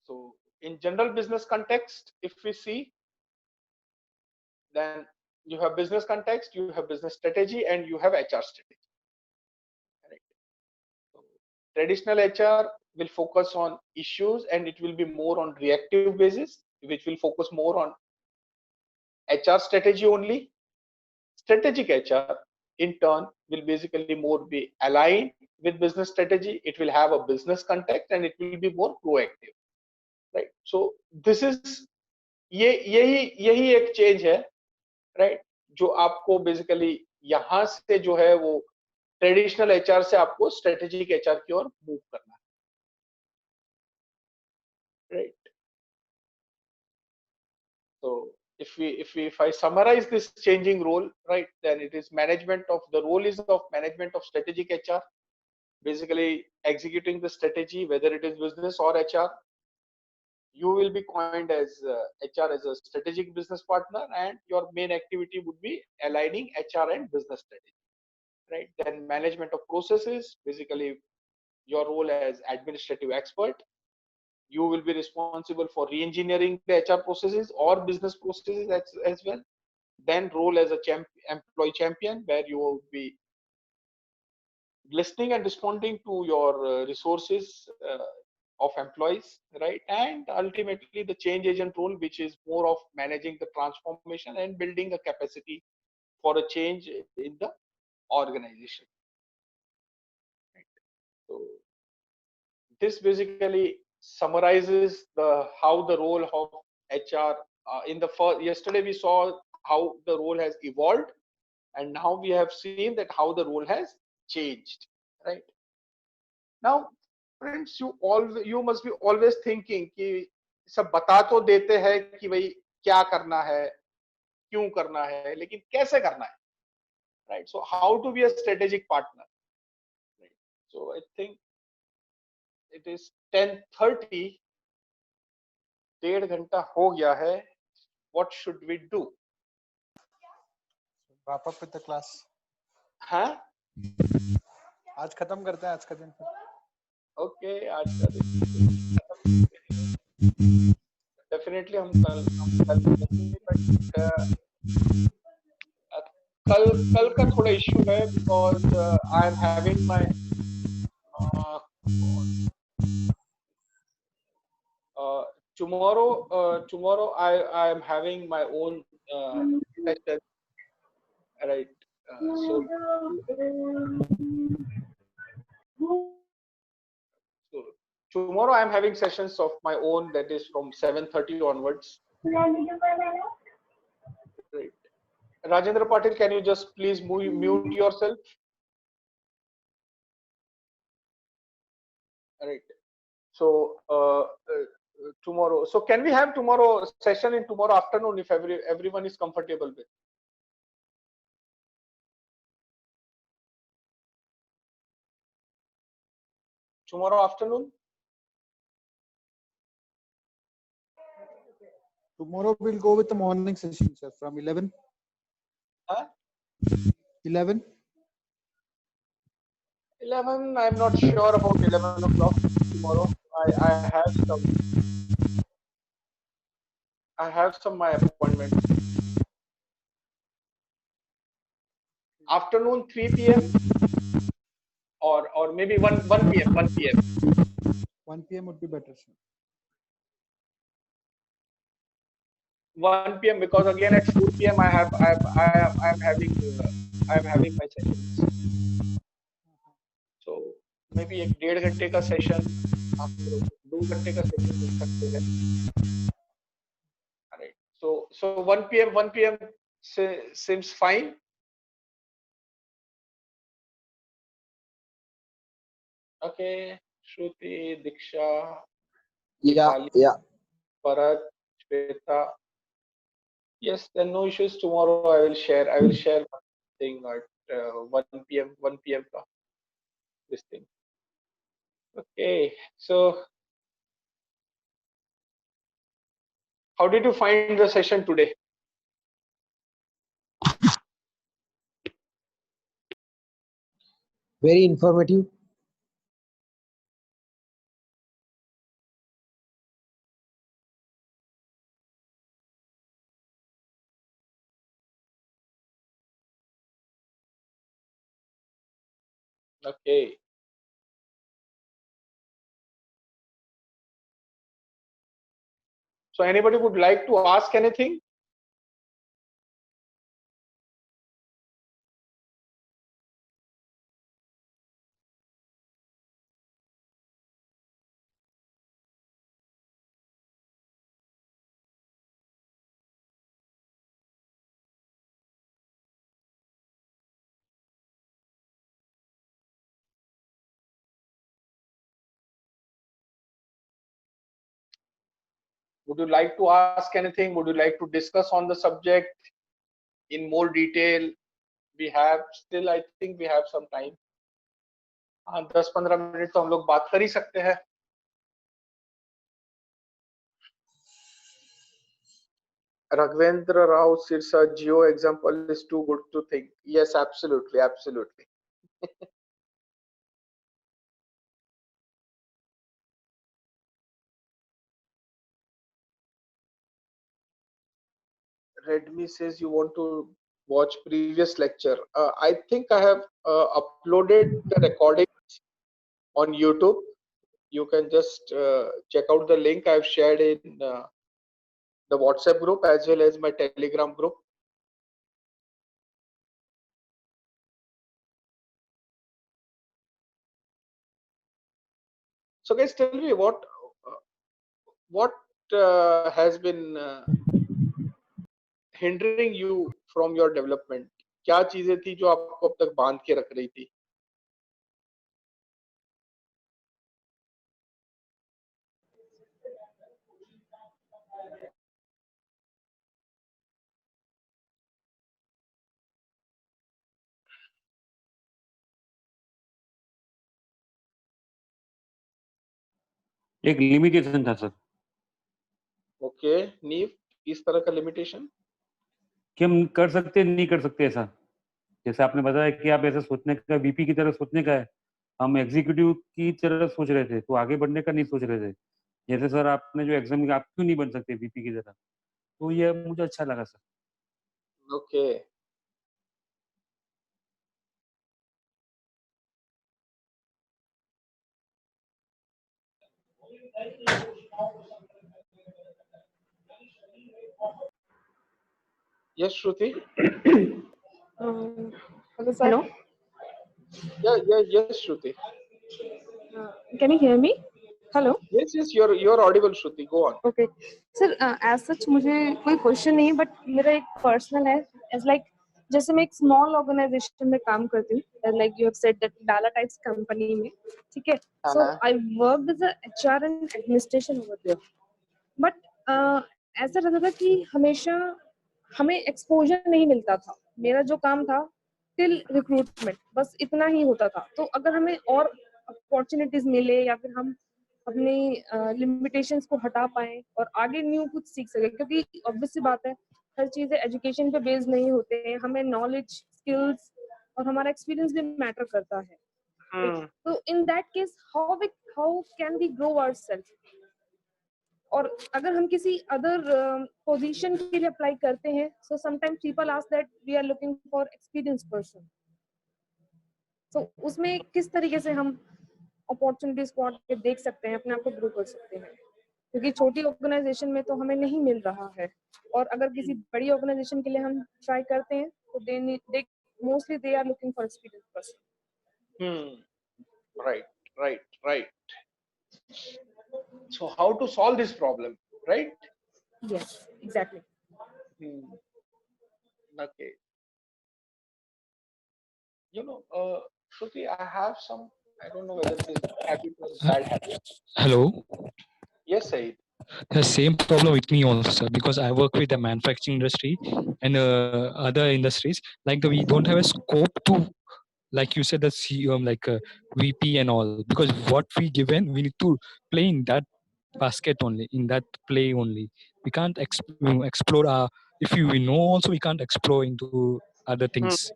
So in general business context, if we see, then you have business context, you have business strategy, and you have HR strategy. Right? So traditional HR will focus on issues, and it will be more on reactive basis, which will focus more on HR strategy only. Strategic HR, in turn, will basically more be aligned with business strategy. It will have a business context, and it will be more proactive. Right? So this is यही एक change है, right, जो आपको basically यहां से जो है वो ट्रेडिशनल एचआर से आपको स्ट्रेटेजिक एचआर की ओर मूव करना है, right. So if I summarize this changing role, right, then it is management of the role is of management of strategic HR, basically executing the strategy, whether it is business or HR. You will be coined as HR as a strategic business partner, and your main activity would be aligning HR and business strategy, right? Then management of processes, basically your role as administrative expert. You will be responsible for re-engineering the HR processes or business processes as well. Then role as a employee champion, where you will be listening and responding to your resources of employees, right? And ultimately the change agent role, which is more of managing the transformation and building a capacity for a change in the organization. Right? So this basically summarizes how the role of HR in the first. Yesterday we saw how the role has evolved, and now we have seen that how the role has changed. Right? Now, friends, you must be always thinking कि सब बता तो देते हैं कि भाई क्या करना है, क्यों करना है, लेकिन कैसे करना है, right? So how to be a strategic partner, right? So I think it is 10:30, 1.5 घंटा हो गया है. What should we do? Wrap up with the class. हाँ, आज खत्म करते हैं आज का दिन. ओके, आज का दिन डेफिनेटली हम कल कल का थोड़ा इश्यू है, because I am having my tomorrow I am having my own session, right? So tomorrow I am having sessions of my own, that is from 7:30 onwards. Right. Rajendra Patil, can you just please mute yourself? Right. So tomorrow. So can we have tomorrow session in tomorrow afternoon if everyone is comfortable with? Tomorrow afternoon? Tomorrow we'll go with the morning session, sir, from 11. Huh? 11. 11. I'm not sure about 11 o'clock tomorrow. I have some my appointments. afternoon 3 p.m. or maybe 1 p.m. 1 p.m. 1 p.m. would be better, sir. 1 p.m. because again at 4 p.m. I'm having my sessions. So maybe एक 1.5 घंटे का session आप 2 घंटे का session ले सकते हैं. Alright. So 1 p.m. seems fine. Okay, Shruti, Diksha, Yeah, Dipali, yeah. Bharat, Shweta. Yes, then no issues. Tomorrow I will share one thing at 1 p.m. 1 p.m. ka this thing. Okay, so how did you find the session today? Very informative. Okay. So anybody would like to ask anything? Would you like to ask anything? Would you like to discuss on the subject in more detail? We have still, I think we have some time. हाँ 10-15 minute तो हम लोग बात कर ही सकते हैं. Raghvendra Rao Sirsa, Geo example is too good to think. Yes, absolutely, absolutely. Redmi says you want to watch previous lecture. I think I have uploaded the recording on YouTube. You can just check out the link I've shared in the WhatsApp group as well as my Telegram group. So guys, tell me what has been hindering you from your development? क्या चीजें थी जो आपको अब तक बांध के रख रही थी? एक लिमिटेशन था सर. ओके, नीव, किस तरह का लिमिटेशन? कि हम कर सकते नहीं कर सकते ऐसा. जैसे आपने बताया कि आप ऐसा सोचने का, वीपी की तरह सोचने का है, हम एग्जीक्यूटिव की तरह सोच रहे थे, तो आगे बढ़ने का नहीं सोच रहे थे. जैसे सर आपने जो एग्जाम, आप क्यों नहीं बन सकते वीपी की तरह, तो ये मुझे अच्छा लगा sir. Okay. Yes, Shruti. Hello, sir. Hello. Yes, Shruti. Can you hear me? Hello. Yes, you're audible, Shruti. Go on. Okay, sir. As such, मुझे कोई क्वेश्चन नहीं, बट मेरा एक पर्सनल है. As like जैसे मैं एक स्मॉल ऑर्गेनाइजेशन में काम करती हूँ, like you have said that डाला टाइप्स कंपनी में, ठीक है. So I worked as a HR and administration over there. But ऐसा रहता था कि हमेशा हमें एक्सपोजर नहीं मिलता था. मेरा जो काम था टिल रिक्रूटमेंट, बस इतना ही होता था. तो अगर हमें और अपॉर्चुनिटीज मिले या फिर हम अपनी लिमिटेशंस को हटा पाए और आगे न्यू कुछ सीख सके, क्योंकि ऑब्वियस सी बात है हर चीजें एजुकेशन पे बेस्ड नहीं होते हैं. हमें नॉलेज, स्किल्स और हमारा एक्सपीरियंस भी मैटर करता है. तो in that case how can we grow ourselves? और अगर हम किसी अदर पोजीशन के लिए अप्लाई करते हैं, so sometimes people ask that we are looking for experience person. So उसमें किस तरीके से हम अपॉर्चुनिटीज को आके देख सकते हैं, अपने आप को ग्रो कर सकते हैं, क्योंकि छोटी ऑर्गेनाइजेशन में तो हमें नहीं मिल रहा है, और अगर किसी बड़ी ऑर्गेनाइजेशन के लिए हम ट्राई करते हैं तो they mostly they are looking for experience person. Right. So how to solve this problem, right? Yes, exactly. Okay. Shruti, I have some, I don't know whether it is habit or bad habit. Hello. Yes, Said. The same problem with me also, sir, because I work with the manufacturing industry and other industries. Like we don't have a scope to, like you said, the CEO, like VP and all. Because what we given, we need to play in that basket only, in that play only. We can't explore. If we know also, we can't explore into other things.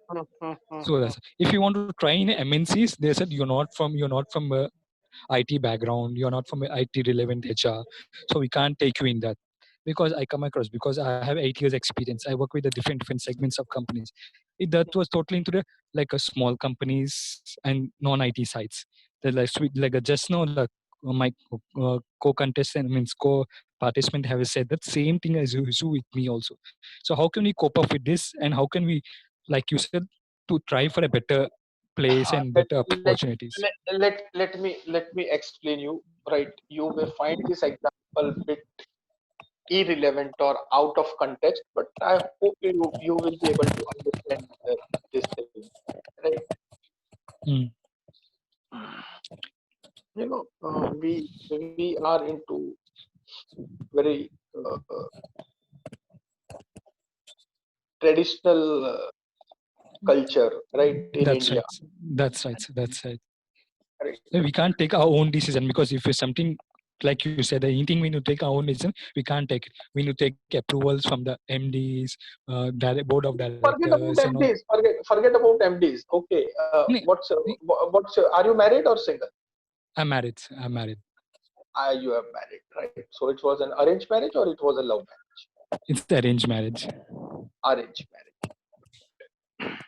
So that's, if you want to try in MNCs, they said you're not from IT background, you're not from IT relevant HR, so we can't take you in that. Because I come across, because I have 8 years experience, I work with the different segments of companies. That was totally into the like a small companies and non-IT sites. They're like sweet, like just now the my co-contestant means co-participant have said that same thing as you with me also. So how can we cope up with this, and how can we, like you said, to try for a better place and better opportunities? Let me explain you. Right, you may find this example bit irrelevant or out of context, but I hope you will be able to understand this thing. Right. We are into very traditional culture, right, in That's India. Right. That's right. We can't take our own decision, because if it's something like you said, anything we need to take our own decision, we can't take it. We need to take approvals from the MDs, board of Forget about directors, and all. MDs. Forget about MDs. Okay. What's are you married or single? I'm married. You are married, right? So it was an arranged marriage or it was a love marriage? It's the arranged marriage. Arranged marriage.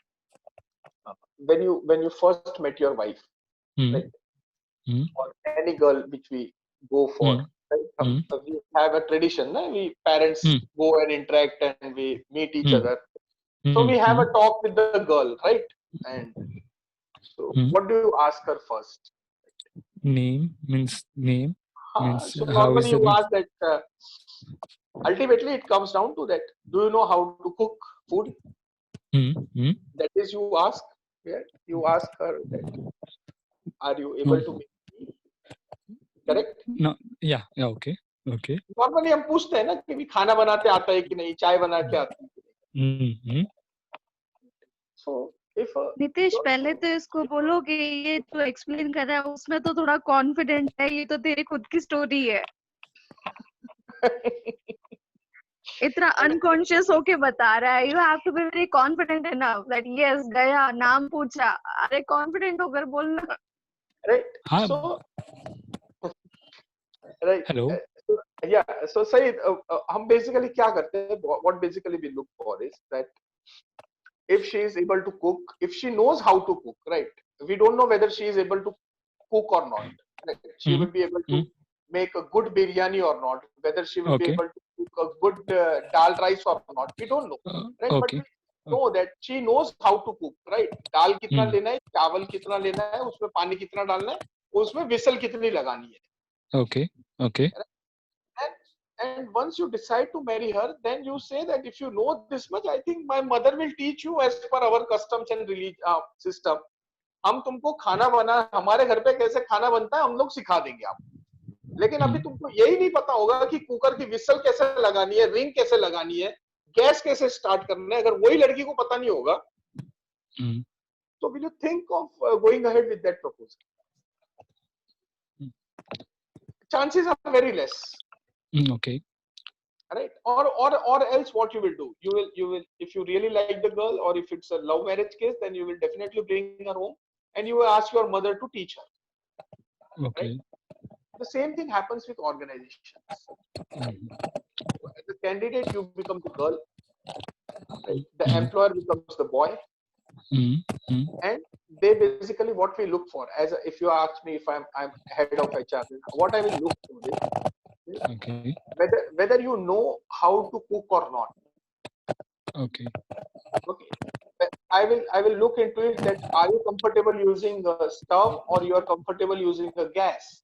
When you first met your wife, right? Or any girl which we go for, right? We have a tradition. We parents go and interact and we meet each other. So we have a talk with the girl, right? And so what do you ask her first? Name. So normally you ask that. Ultimately, it comes down to that. Do you know how to cook food? That is, you ask. Yeah, you ask her that. Are you able to make? Correct? No. Yeah. Okay. Normally हम पूछते हैं ना कि खाना बनाते आता है कि नहीं, चाय बनाते आती है कि नहीं. So if नितेश, पहले तो इसको बोलो कि ये जो एक्सप्लेन कर रहा है उसमें तो थोड़ा कॉन्फिडेंट है, ये तो तेरी खुद की स्टोरी है. इतना अनकॉन्शियस होके बता रहा है. You have to be very confident enough that yes, गया, नाम पूछा, अरे कॉन्फिडेंट होकर बोलना. Right. So right. Hello. Yeah. So Said, हम basically क्या करते हैं? What basically we look for is that if she is able to cook, if she knows how to cook, right? We don't know whether she is able to cook or not. Right? She will be able to make a good biryani or not. Whether she will be able to cook a good dal rice or not, we don't know. Right? But we know that she knows how to cook. Right? दाल कितना लेना है, चावल कितना लेना है, उसमें पानी कितना डालना है, उसमें whistle कितनी लगानी है. Okay. And once you decide to marry her, then you say that if you know this much, I think my mother will teach you as per our customs and system. हम तुमको खाना बना, हमारे घर पे कैसे खाना बनता है हम लोग सिखा देंगे आपको. लेकिन अभी तुमको यही नहीं पता होगा कि कुकर की विसल कैसे लगानी है, रिंग कैसे लगानी है, गैस कैसे स्टार्ट करना है. अगर वही लड़की को पता नहीं होगा, तो will you think of going ahead with that proposal? Chances are very less. Okay. Right. Or else what you will do? You will if you really like the girl, or if it's a love marriage case, then you will definitely bring her home and you will ask your mother to teach her. Okay. Right? The same thing happens with organizations. As a candidate, you become the girl. Right? The employer becomes the boy. And they basically what we look for as if you ask me if I'm head of HR, what I will look for is Okay. whether you know how to cook or not. Okay. Okay. I will look into it that are you comfortable using a stove, or you are comfortable using a gas,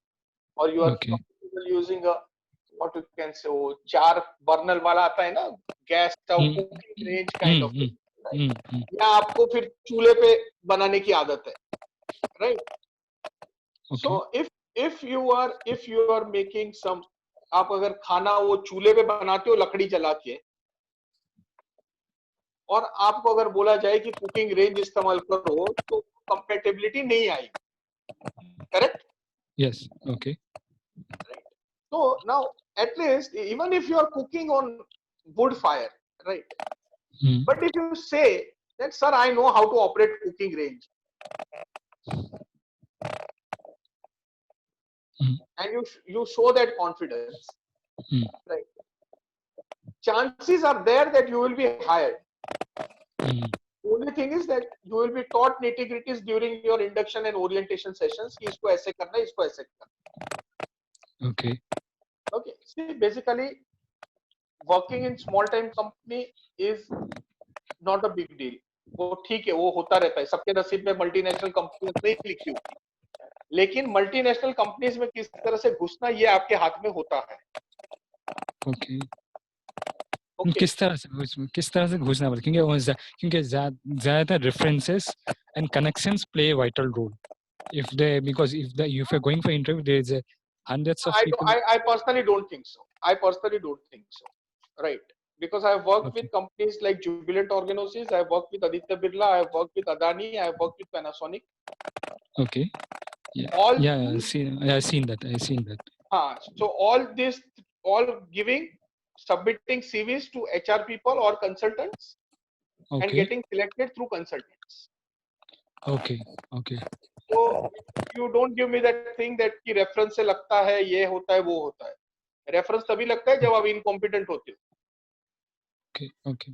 or you are Okay. comfortable using a what you can say वो 4 burner वाला आता है ना, gas stove, cooking range kind of thing, या आपको फिर चूल्हे पे बनाने की आदत है, right? So if you are making some, आप अगर खाना वो चूल्हे पे बनाते हो लकड़ी जला के, और आपको अगर बोला जाए कि कुकिंग रेंज इस्तेमाल करो, तो कंपैटिबिलिटी नहीं आएगी, correct? Yes. Okay. So now at least even if you are cooking on wood fire, right? But if you say that, sir, I know how to operate cooking range, and you show that confidence, right? Chances are there that you will be hired. Only thing is that you will be taught nitty-gritties during your induction and orientation sessions कि इसको ऐसे करना है, इसको ऐसे करना है. Okay. Okay. See, basically, working in small time company is not a big deal. वो ठीक है, वो होता रहता है, सबके नसीब में मल्टीनेशनल कंपनीज नहीं लिखी होती, लेकिन मल्टीनेशनल कंपनीज में किस तरह से घुसना ये आपके हाथ में होता है. Okay. किस तरह से घुसना पड़ता, क्योंकि ज्यादातर references and connections play vital role. If you're going for interview, there is hundreds of people. I personally don't think so. Right? Because I've worked with companies like Jubilant Organosis, I've worked with Aditya Birla, I've worked with Adani, I've worked with Panasonic. Okay. Yeah. I've seen that. So all giving, submitting CVs to HR people or consultants, and getting selected through consultants. Okay. So you don't give me that thing that कि reference से लगता है ये होता है वो होता है. Reference तभी लगता है जब आप incompetent होते हो. Okay.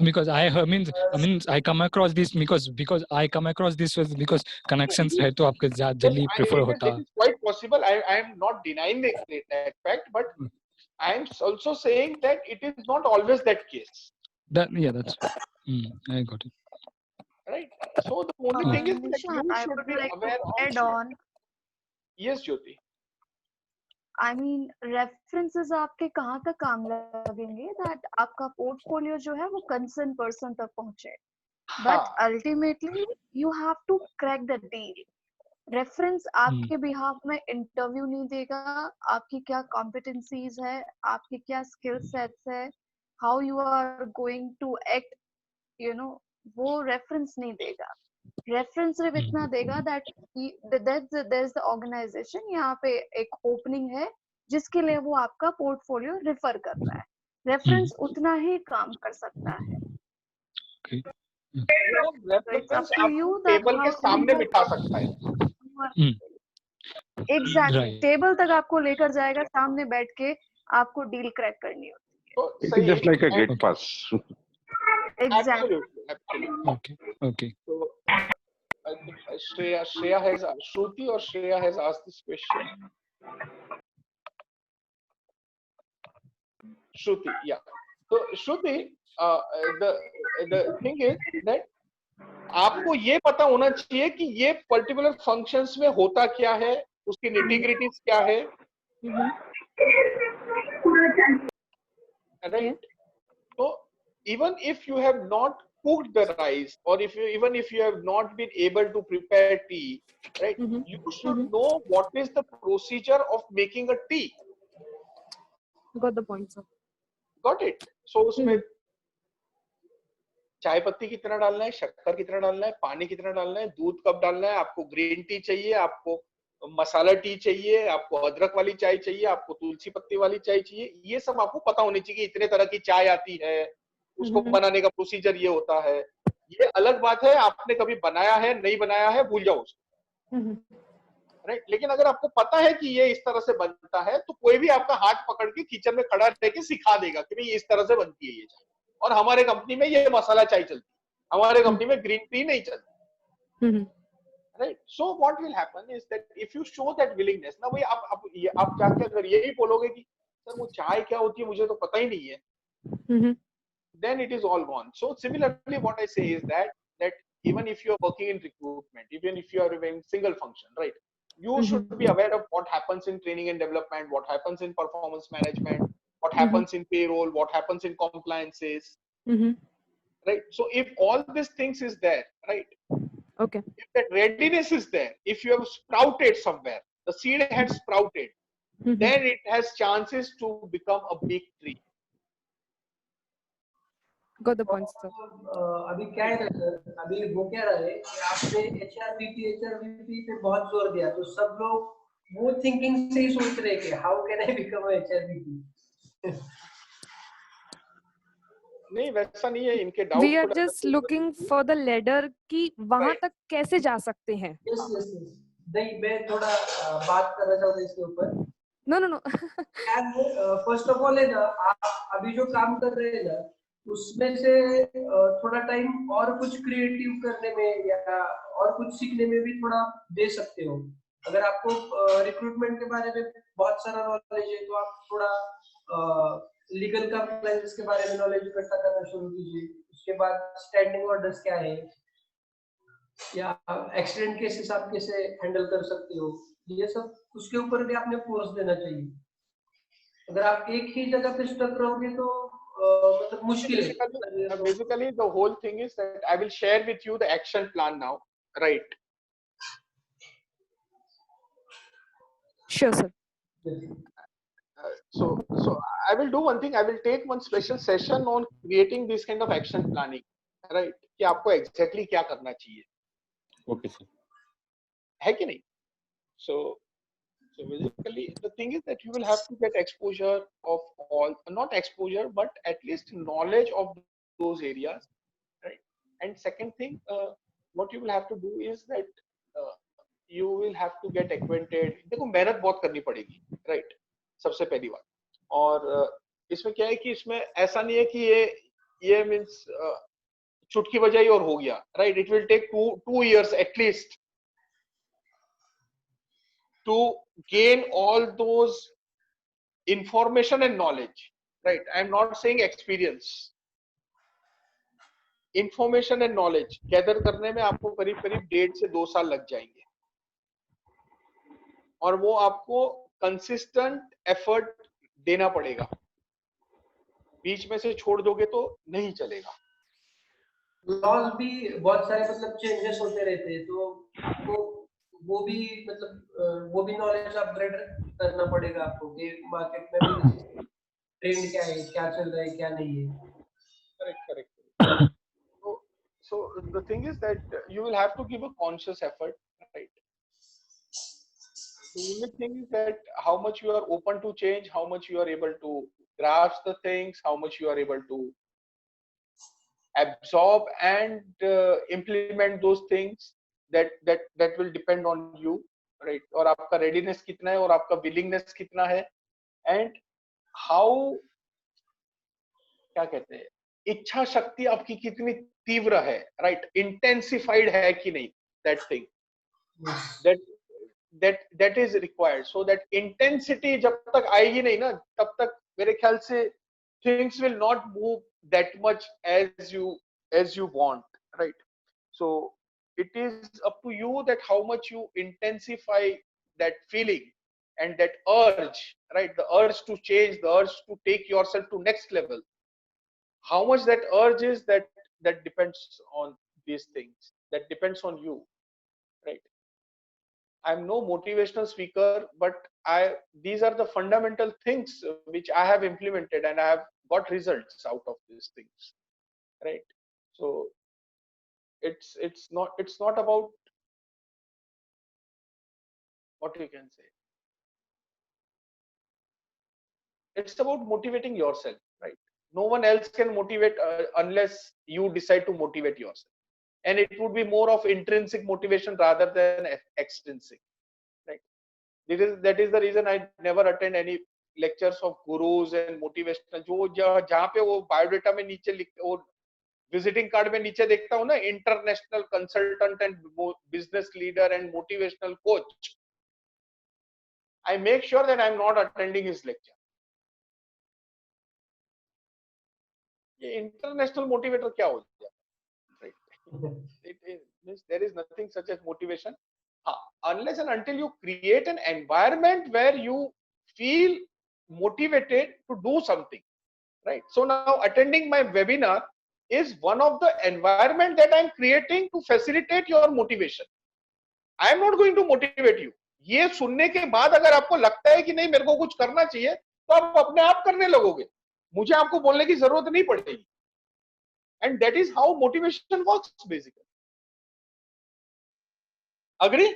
Because I come across this because I come across this because connections है तो आपके जल्दी prefer होता. It is quite possible. I am not denying that fact, but I am also saying that it is not always that case. That's I got it. Right. So the only thing is that you should be aware of. Add on. Yes, Jyoti. I mean, references आपके कहाँ तक काम लगेंगे that आपका portfolio जो है वो concerned person तक पहुँचे. But ultimately you have to crack the deal. Reference आपके behalf में interview नहीं देगा, आपकी क्या competencies है, आपकी क्या skill sets है, how you are going to act, वो रेफरेंस नहीं देगा. रेफरेंस सिर्फ इतना देगा that there is the organisation, यहाँ पे एक ओपनिंग है जिसके लिए वो आपका पोर्टफोलियो रेफर कर रहा है. रेफरेंस उतना ही काम कर सकता है. रेफरेंस आपको टेबल के सामने बिठा सकता है. एग्जैक्टली, टेबल तक आपको लेकर जाएगा, सामने बैठ के आपको डील क्रैक करनी होती है. Just like a gate pass. Exactly. Okay. So I think Shreya has Shruti or Shreya has asked this question. Shruti, yeah. So Shruti, the thing is that आपको ये पता होना चाहिए कि ये पर्टिकुलर फंक्शंस में होता क्या है, उसकी निटिग्रिटीज क्या है. Right? So even if you have not cooked the rice, or even if you have not been able to prepare tea, right? You should know what is the procedure of making a tea. Got the point, sir. Got it? So उसमें चाय पत्ती कितना डालना है, शक्कर कितना डालना है, पानी कितना डालना है, दूध कब डालना है, आपको ग्रीन टी चाहिए, आपको मसाला टी चाहिए, आपको अदरक वाली चाय चाहिए, आपको तुलसी पत्ती वाली चाय चाहिए, ये सब आपको पता होनी चाहिए. इतने तरह की चाय आती है, उसको बनाने का प्रोसीजर ये होता है. ये अलग बात है, आपने कभी बनाया है नहीं बनाया है, भूल जाओ उसको. राइट? लेकिन अगर आपको पता है कि ये इस तरह से बनता है, तो कोई भी आपका हाथ पकड़ के किचन में खड़ा रह के सिखा देगा कि भाई इस तरह से बनती है ये चाय, और हमारे कंपनी में ये मसाला चाय चलती है. हमारे कंपनी में ग्रीन टी नहीं चलती, right? So what will happen is that if you show that willingness ना, भाई आप जाके अगर यही बोलोगे कि सर वो चाय क्या होती है मुझे तो पता ही नहीं है, then it is all gone. So similarly, what I say is that even if you are working in recruitment, even if you are in single function, right, you should be aware of what happens in training and development, what happens in performance management, what happens in payroll, what happens in compliances, right? So if all these things is there, right, Okay. if that readiness is there, if you have sprouted somewhere, the seed had sprouted, then it has chances to become a big tree. Got the point, sir. अभी क्या है ना sir, अभी वो कह रहा है कि आपने एचआरबीपी पे बहुत जोर दिया, तो सब लोग वो थिंकिंग से ही सोच रहे हैं कि how can I become HRBP. नहीं वैसा नहीं है, इनके doubt We are just looking for the ladder कि वहां तक कैसे जा सकते हैं. Yes yes yes. नहीं, मैं थोड़ा बात करना चाहूँ इसके ऊपर. No. फर्स्ट ऑफ ऑल है ना, आप अभी जो काम कर रहे हैं ना, उसमें से थोड़ा टाइम और कुछ क्रिएटिव करने में या और कुछ सीखने में भी थोड़ा दे सकते हो. अगर आपको रिक्रूटमेंट के बारे में बहुत सारा नॉलेज है, तो आप थोड़ा लीगल कंप्लायंस के बारे में नॉलेज इकट्ठा करना शुरू कीजिए. उसके बाद स्टैंडिंग ऑर्डर्स क्या है, या एक्सीडेंट केसेस आप कैसे हैंडल कर सकते हो, ये सब उसके ऊपर भी आपने कोर्स देना चाहिए. अगर आप एक ही जगह पे स्टक रहोगे तो मतलब मुश्किल है. Basically the whole thing is that I will share with you the action plan now, right? Sure, sir. So I will do one thing. I will take one special session on creating this kind of action planning, right? कि आपको exactly क्या करना चाहिए. Okay, sir. है कि नहीं? So basically the thing is that you will have to get exposure of all, not exposure, but at least knowledge of those areas, right? And second thing, what you will have to do is that you will have to get acquainted. देखो मेहनत बहुत करनी पड़ेगी, right? सबसे पहली बात. और इसमें क्या है कि इसमें ऐसा नहीं है कि ये means चुटकी बजाई और हो गया, right? It will take two years at least to gain all those information and knowledge, right? I am not saying experience. Information and knowledge gather करने में आपको करीब 1.5 से 2 साल लग जाएंगे, और वो आपको consistent effort देना पड़ेगा. बीच में से छोड़ दोगे तो नहीं चलेगा. लॉज भी बहुत सारे मतलब चेंजेस होते रहते हैं, तो वो भी मतलब वो भी नॉलेज अपग्रेड करना पड़ेगा आपको कि मार्केट में भी ट्रेंड क्या है, क्या चल रहा है, क्या नहीं है. Correct. So the thing is that you will have to give a conscious effort, right? The only thing is that how much you are open to change, how much you are able to grasp the things, how much you are able to absorb and implement those things, that will depend on you, right? और आपका readiness कितना है और आपका willingness कितना है, and how क्या कहते हैं, इच्छा शक्ति आपकी कितनी तीव्र है, right? Intensified है कि नहीं, that thing, that is required. So that intensity जब तक आएगी नहीं ना, तब तक मेरे ख्याल से things will not move that much as you want, right? So it is up to you that how much you intensify that feeling and that urge, right? The urge to change, the urge to take yourself to next level. How much that urge is, that depends on these things. That depends on you, right? I'm no motivational speaker, but these are the fundamental things which I have implemented, and I have got results out of these things, right? So it's not about what you can say. It's about motivating yourself, right? No one else can motivate unless you decide to motivate yourself, and it would be more of intrinsic motivation rather than extrinsic, right? That is the reason I never attend any lectures of gurus and motivational, जो जहाँ पे वो biodata में नीचे visiting card में नीचे देखता हूँ ना, international consultant and business leader and motivational coach, I make sure that I'm not attending his lecture. ये international motivator क्या हो गया? Right? There is nothing such as motivation. Unless and until you create an environment where you feel motivated to do something. Right? So now attending my webinar is one of the environment that I'm creating to facilitate your motivation. I am not going to motivate you. ये सुनने के बाद अगर आपको लगता है कि नहीं मेरे को कुछ करना चाहिए, तो आप अपने आप करने लगोगे, मुझे आपको बोलने की जरूरत नहीं पड़ेगी. And that is how motivation works basically. Agree?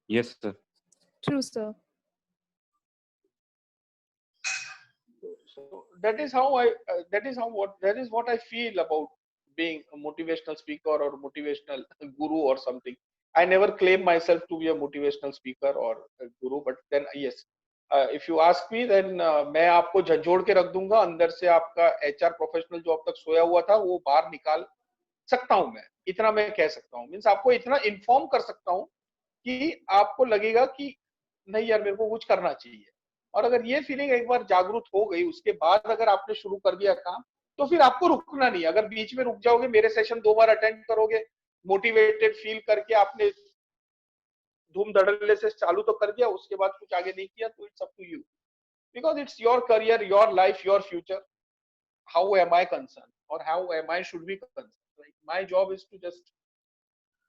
Yes, sir. True, sir. So that is how that is what I feel about being a motivational speaker or motivational guru or something. I never claim myself to be a motivational speaker or a guru, but then yes, if you ask me, then मैं आपको झंझोड़ के रख दूंगा अंदर से. आपका HR professional जो अब तक सोया हुआ था वो बाहर निकाल सकता हूं मैं, इतना मैं कह सकता हूं. मीन्स आपको इतना इन्फॉर्म कर सकता हूं कि आपको लगेगा कि नहीं यार मेरे को कुछ करना चाहिए. और अगर ये फीलिंग एक बार जागरूक हो गई, उसके बाद अगर आपने शुरू कर दिया काम, तो फिर आपको रुकना नहीं. अगर बीच में रुक जाओगे, मेरे सेशन 2 बार अटेंड करोगे, मोटिवेटेड फील करके आपने धूम धड़ल्ले से चालू तो कर दिया, उसके बाद कुछ आगे नहीं किया, तो it's up to you, because it's your career, your life, your future. How am I concern और how am I should be concern? Like my job is to just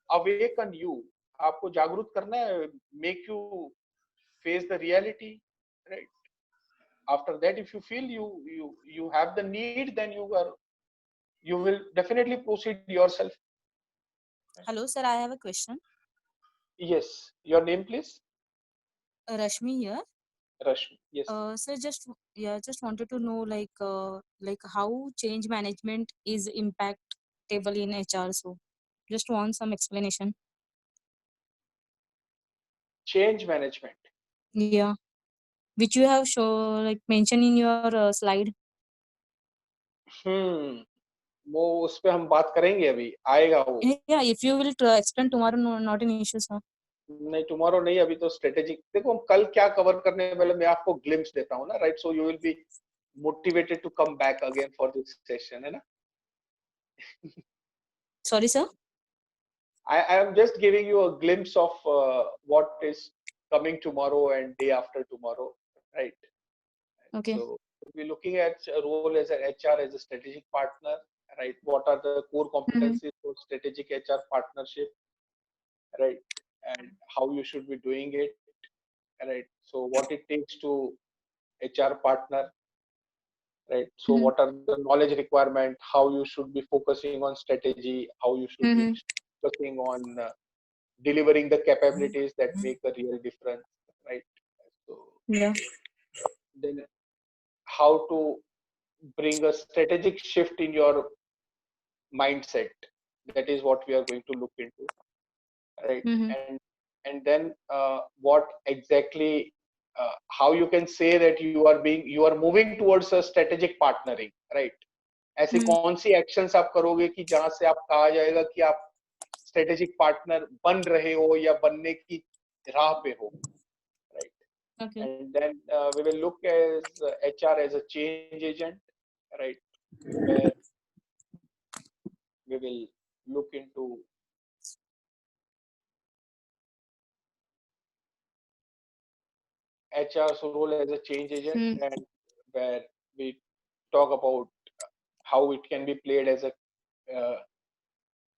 awaken you. आपको जागरूक करना है, make you face the reality, right? After that, if you feel you have the need, then you will definitely proceed yourself. Hello, sir. I have a question. Yes, your name, please. Rashmi here. Rashmi, yes. Sir, just wanted to know like how change management is impactable in HR. So, just want some explanation. Change management. Yeah, which you have mentioned in your slide. वो उस पे हम बात करेंगे, अभी आएगा वो. Yeah, if you will explain tomorrow, no, not an issue, sir. नहीं, tomorrow नहीं, अभी तो स्ट्रेटेजिक. देखो हम कल क्या कवर करने वाले, मैं आपको ग्लिम्स देता हूँ ना, right? So you will be motivated to come back again for this session, है ना? Sorry, sir. I am just giving you a glimpse of what is coming tomorrow and day after tomorrow, right? Okay. So we're looking at a role as an HR, as a strategic partner, right? What are the core competencies for strategic HR partnership, right? And how you should be doing it, right? So what it takes to HR partner, right? So what are the knowledge requirement, how you should be focusing on strategy, how you should be focusing on delivering the capabilities that make a real difference, right? So yeah, then how to bring a strategic shift in your mindset, that is what we are going to look into, right? And then what exactly how you can say that you are moving towards a strategic partnering, right? ऐसी कौन सी actions आप करोगे कि जहां से आप कहा जाएगा कि आप स्ट्रेटेजिक पार्टनर बन रहे हो या बनने की राह पे हो, right? Okay. And then we will look as HR as a change agent, right? Where we will look into HR's role as a change agent, and where we talk about how it can be played as a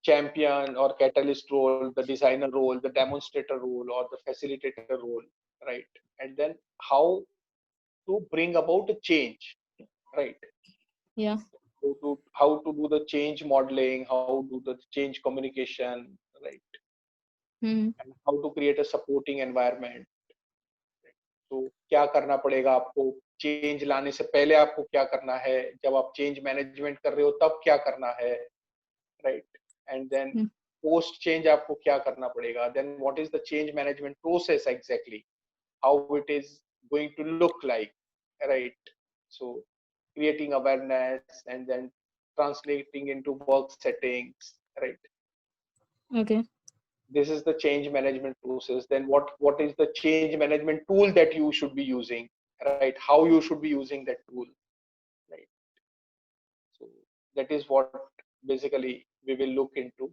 champion or catalyst role, the designer role, the demonstrator role, or the facilitator role, right? And then how to bring about a change, right? Yeah. How to do the change modeling, how to do the change communication, right? And how to create a supporting environment. तो क्या करना पड़ेगा आपको, change लाने से पहले आपको क्या करना है, जब आप चेंज मैनेजमेंट कर रहे हो तब क्या करना है, right? And then post change आपको क्या करना पड़ेगा, then what is the change management process exactly, how it is going to look like, right? So creating awareness and then translating into work settings, right? Okay. This is the change management process. Then what is the change management tool that you should be using, right? How you should be using that tool, right? So that is what basically we will look into,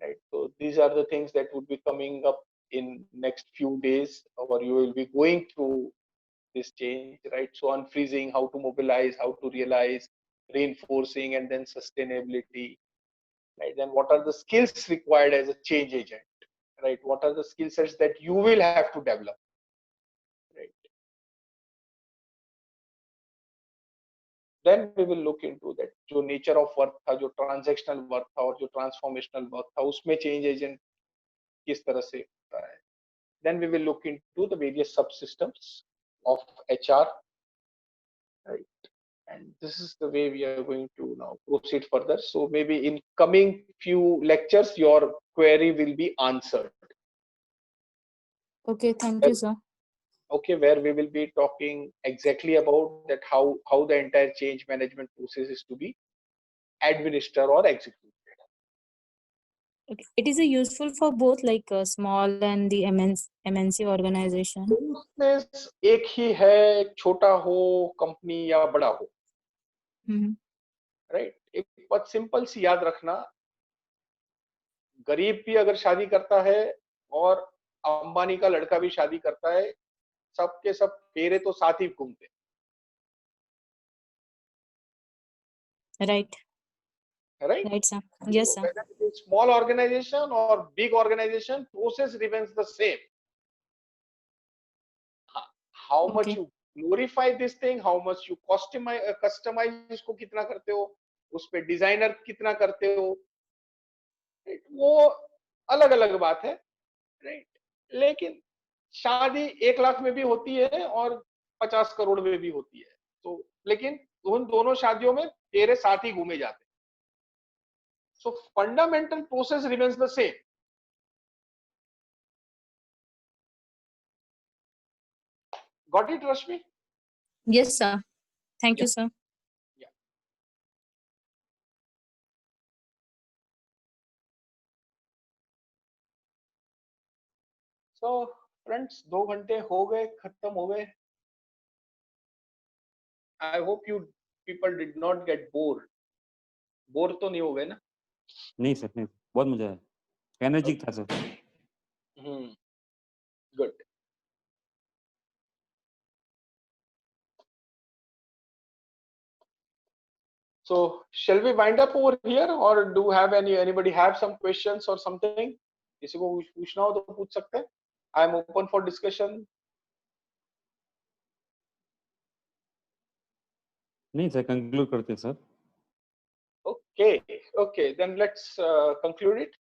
right? So these are the things that would be coming up in next few days, or you will be going through this change, right? So unfreezing, how to mobilize, how to realize, reinforcing, and then sustainability, right? Then what are the skills required as a change agent, right? What are the skill sets that you will have to develop, right? Then we will look into that जो nature of work था, जो transactional work था और जो transformational work था, उसमें change agent किस तरह से होता है. Then we will look into the various subsystems of HR, right? And this is the way we are going to now proceed further. So maybe in coming few lectures, your query will be answered. Okay, thank you, sir. Okay, where we will be talking exactly about that how the entire change management process is to be administered or executed. Okay. It is useful for both like small and the MNC organization. Process एक ही है, छोटा हो company या बड़ा हो, right? एक बात simple सी याद रखना, गरीब भी अगर शादी करता है और अंबानी का लड़का भी शादी करता है, सबके सब फेरे तो साथ ही घूमते. Right. Right? Right, sir. Yes, So sir. whether it is small organization or big organization, process remains the same. How much Okay. you glorify this thing, how much you customize इसको कितना करते हो, उस पे डिजाइनर कितना करते हो, right? वो अलग अलग बात है, राइट? लेकिन शादी 1 लाख में भी होती है और 50 करोड़ में भी होती है. तो लेकिन उन दोनों शादियों में फेरे साथ ही घूमे जाते हैं. So fundamental process remains the same. Got it, Rashmi? Yes, sir. Thank you, sir. Yeah. So friends, 2 घंटे हो गए, खत्म हो गए. I hope you people did not get bored. Bore तो नहीं हो गए ना? नहीं सर, नहीं, बहुत मजा आया, एनर्जी था sir. Good. So shall we wind up over here, or do have anybody have some questions or something? किसी को पूछना हो तो पूछ सकते हैं. I am open for discussion. नहीं सर, कंक्लूड करते हैं sir. Okay, then let's conclude it.